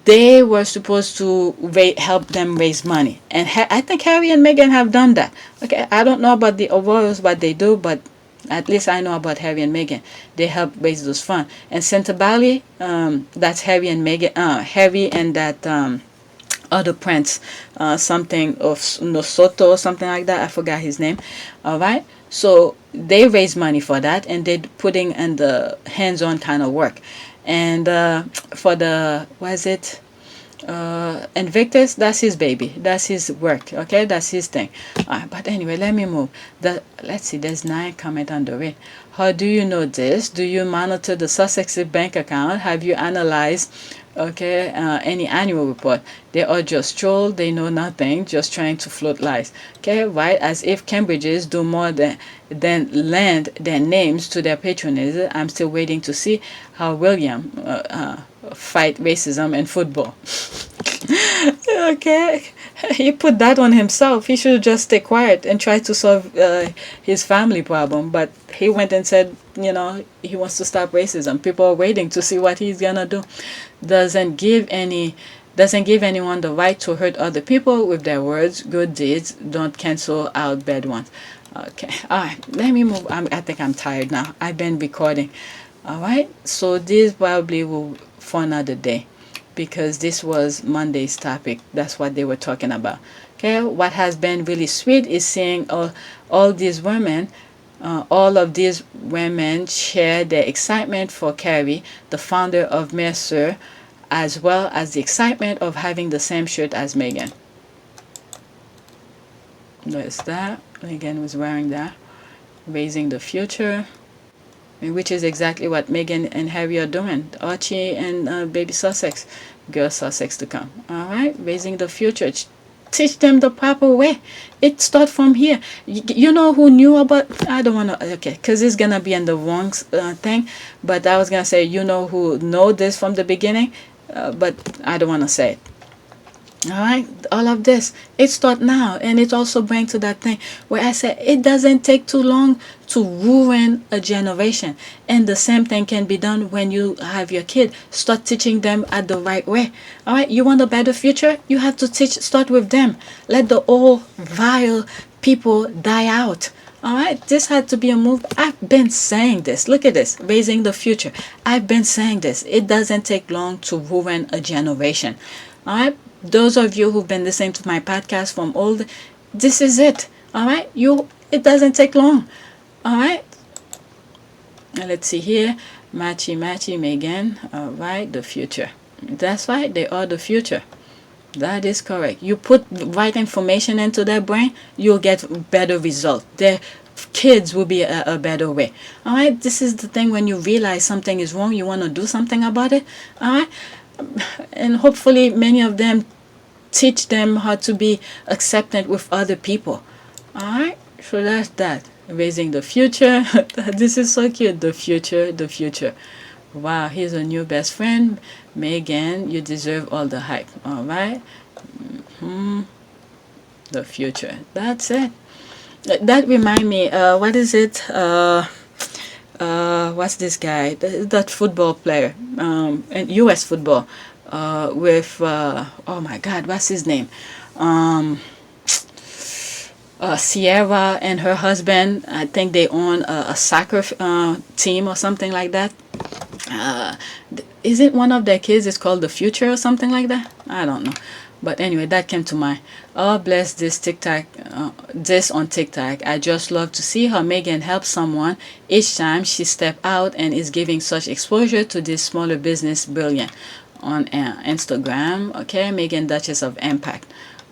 they were supposed to help them raise money, and I think Harry and Meghan have done that. Okay, I don't know about the Royals, what they do, but at least I know about Harry and Meghan. They help raise those funds. And Santa Bali, that's Harry and Meghan. Harry and that other prince, something of Nosoto, something like that. I forgot his name. All right. So they raise money for that, and they're putting in the hands-on kind of work. And for the, what is it? Invictus, that's his baby, that's his work. Okay, that's his thing. But anyway, let me move. Let's see, there's 9 comment under it. How do you know this? Do you monitor the Sussex bank account? Have you analyzed any annual report? They are just troll, they know nothing, just trying to float lies. Okay, right? As if Cambridges do more than lend their names to their patronage. I'm still waiting to see how William fight racism in football. Okay, he put that on himself. He should just stay quiet and try to solve his family problem. But he went and said, he wants to stop racism. People are waiting to see what he's gonna do. Doesn't give anyone the right to hurt other people with their words. Good deeds don't cancel out bad ones. Okay, all right, let me move. I think I'm tired now. I've been recording. All right, so this probably will for another day, because this was Monday's topic. That's what they were talking about. Okay, what has been really sweet is seeing all these women, all of these women share their excitement for Carrie, the founder of Misc, as well as the excitement of having the same shirt as Meghan. There's that. Meghan was wearing that. Raising the future, which is exactly what Meghan and Harry are doing. Archie and baby Sussex, girl Sussex to come. All right, raising the future. Teach them the proper way. It starts from here. You know who knew about? I don't want to. Okay, because it's gonna be in the wrong thing. But I was gonna say, who know this from the beginning, but I don't want to say it. All right, all of this, it start now, and it also brings to that thing where I said it doesn't take too long to ruin a generation, and the same thing can be done when you have your kid. Start teaching them at the right way. All right, you want a better future? You have to start with them. Let the old vile people die out. All right, this had to be a move. I've been saying this. Look at this, raising the future. I've been saying this. It doesn't take long to ruin a generation. All right, those of you who've been listening to my podcast from old, this is it. All right, it doesn't take long. All right, now let's see here. Matchy Meghan. All right, the future. That's right, they are the future. That is correct. You put right information into their brain, you'll get better results. Their kids will be a better way. All right, this is the thing. When you realize something is wrong, you want to do something about it. All right, and hopefully many of them teach them how to be accepted with other people. All right, so that's that. Raising the future. This is so cute. The future. Wow, here's a new best friend. Meghan, you deserve all the hype. All right. The future. That's it. That remind me, what is it? What's this guy? That football player, in U.S. football, with oh my God, what's his name? Sierra and her husband. I think they own a soccer team or something like that. Isn't one of their kids is called the Future or something like that? I don't know. But anyway, that came to mind. Oh, bless this TikTok, this on TikTok. I just love to see how Meghan helps someone each time she step out and is giving such exposure to this smaller business brilliant on Instagram. Okay, Meghan, Duchess of Impact.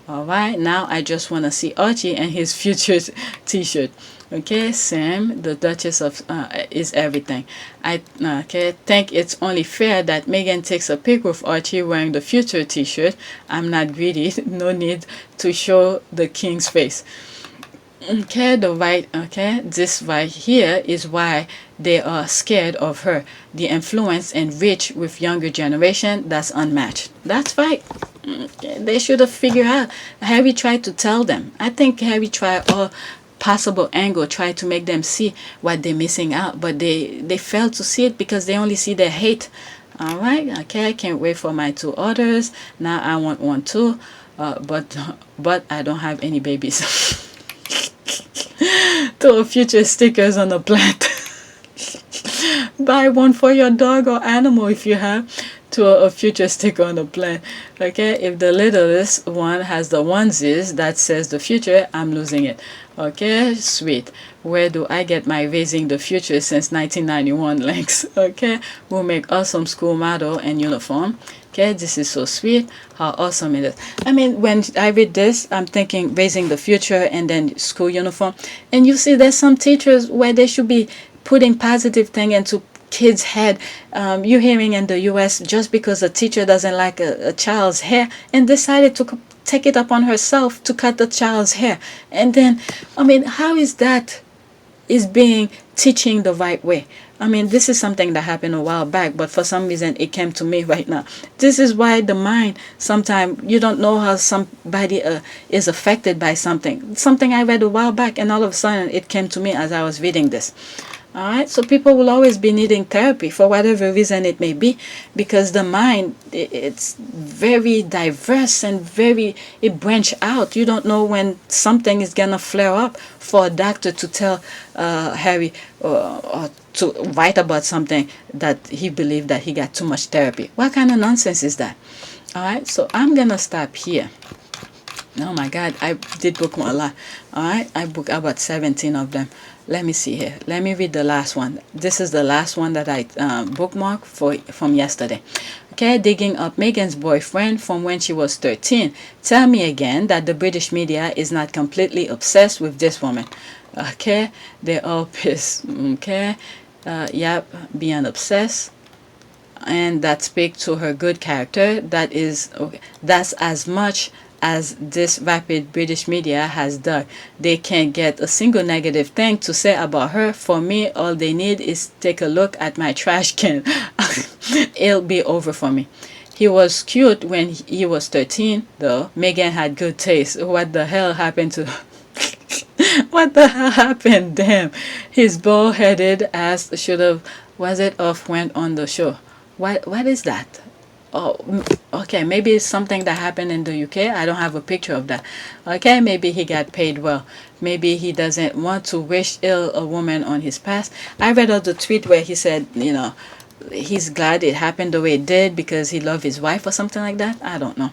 All right, now I just want to see Archie and his future t-shirt. Okay, Sam, the Duchess of is everything. I think it's only fair that Meghan takes a pic with Archie wearing the future t-shirt. I'm not greedy. No need to show the king's face. Okay, this right here is why they are scared of her. The influence and reach with younger generation, that's unmatched. That's right. Okay, they should have figured out. Harry tried to tell them. I think Harry tried all possible angle, try to make them see what they're missing out, but they fail to see it because they only see their hate. All right, okay, I can't wait for my 2 orders. Now I want one too, but I don't have any babies. Throw future stickers on the plant. Buy one for your dog or animal if you have. To a future sticker on the plant. Okay, if the littlest one has the onesies that says the future, I'm losing it. Okay, sweet. Where do I get my raising the future since 1991 links? Okay, we'll make awesome school model and uniform. Okay, this is so sweet. How awesome it is. I mean, when I read this, I'm thinking raising the future and then school uniform. And you see, there's some teachers where they should be putting positive thing into kids' head. You're hearing in the US, just because a teacher doesn't like a child's hair and decided to take it upon herself to cut the child's hair. And then, I mean, how is that is being teaching the right way? I mean, this is something that happened a while back, but for some reason it came to me right now. This is why the mind, sometimes you don't know how somebody is affected by something. Something I read a while back, and all of a sudden it came to me as I was reading this. All right, so people will always be needing therapy for whatever reason it may be, because the mind, it's very diverse and it branch out. You don't know when something is gonna flare up for a doctor to tell Harry or to write about something that he believed that he got too much therapy. What kind of nonsense is that? All right, so I'm gonna stop here. Oh my God, I did book a lot. All right, I booked about 17 of them. Let me see here. Let me read the last one. This is the last one that I bookmarked from yesterday. Okay, digging up Meghan's boyfriend from when she was 13. Tell me again that the British media is not completely obsessed with this woman. Okay, they're all pissed. Okay, yep, being obsessed. And that speaks to her good character. That is okay. That's as much as this rapid British media has done. They can't get a single negative thing to say about her. For me, all they need is take a look at my trash can. It'll be over for me. He was cute when he was 13, though. Meghan had good taste. What the hell happened to what the hell happened? Damn. His bald-headed ass should have, was it off went on the show? What is that? Oh, okay, maybe it's something that happened in the UK. I don't have a picture of that. Okay, maybe he got paid well. Maybe he doesn't want to wish ill a woman on his past. I read out the tweet where he said, you know, he's glad it happened the way it did because he loved his wife or something like that. I don't know.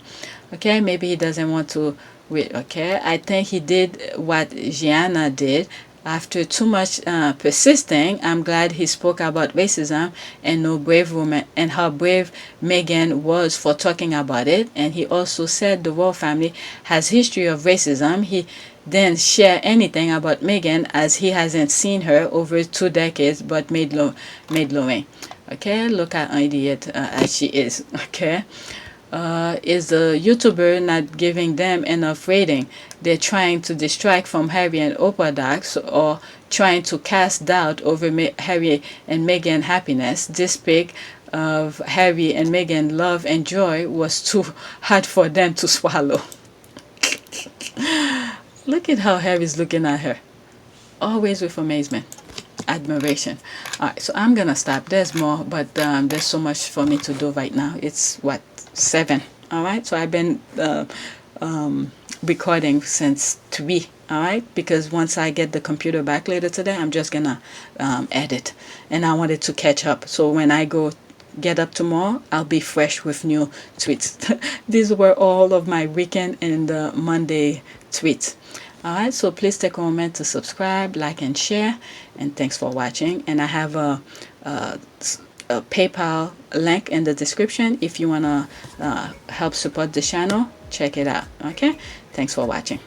Okay, maybe he doesn't want to wait. Okay, I think he did what Gianna did. After too much persisting, I'm glad he spoke about racism and no brave woman and how brave Meghan was for talking about it. And he also said the royal family has history of racism. He didn't share anything about Meghan as he hasn't seen her over 2 decades, but made Lorraine. Okay, look at idiot as she is. Okay. Is the YouTuber not giving them enough rating? They're trying to distract from Harry and Oprah docs or trying to cast doubt over Harry and Meghan happiness. This pic of Harry and Meghan love and joy was too hard for them to swallow. Look at how Harry's looking at her. Always with amazement. Admiration. All right, so I'm gonna stop. There's more, but there's so much for me to do right now. It's what, 7. All right, so I've been recording since 3. All right, because once I get the computer back later today, I'm just gonna edit, and I wanted to catch up. So when I go get up tomorrow, I'll be fresh with new tweets. These were all of my weekend and Monday tweets. Alright, so please take a moment to subscribe, like, and share. And thanks for watching. And I have a PayPal link in the description. If you want to help support the channel, check it out. Okay, thanks for watching.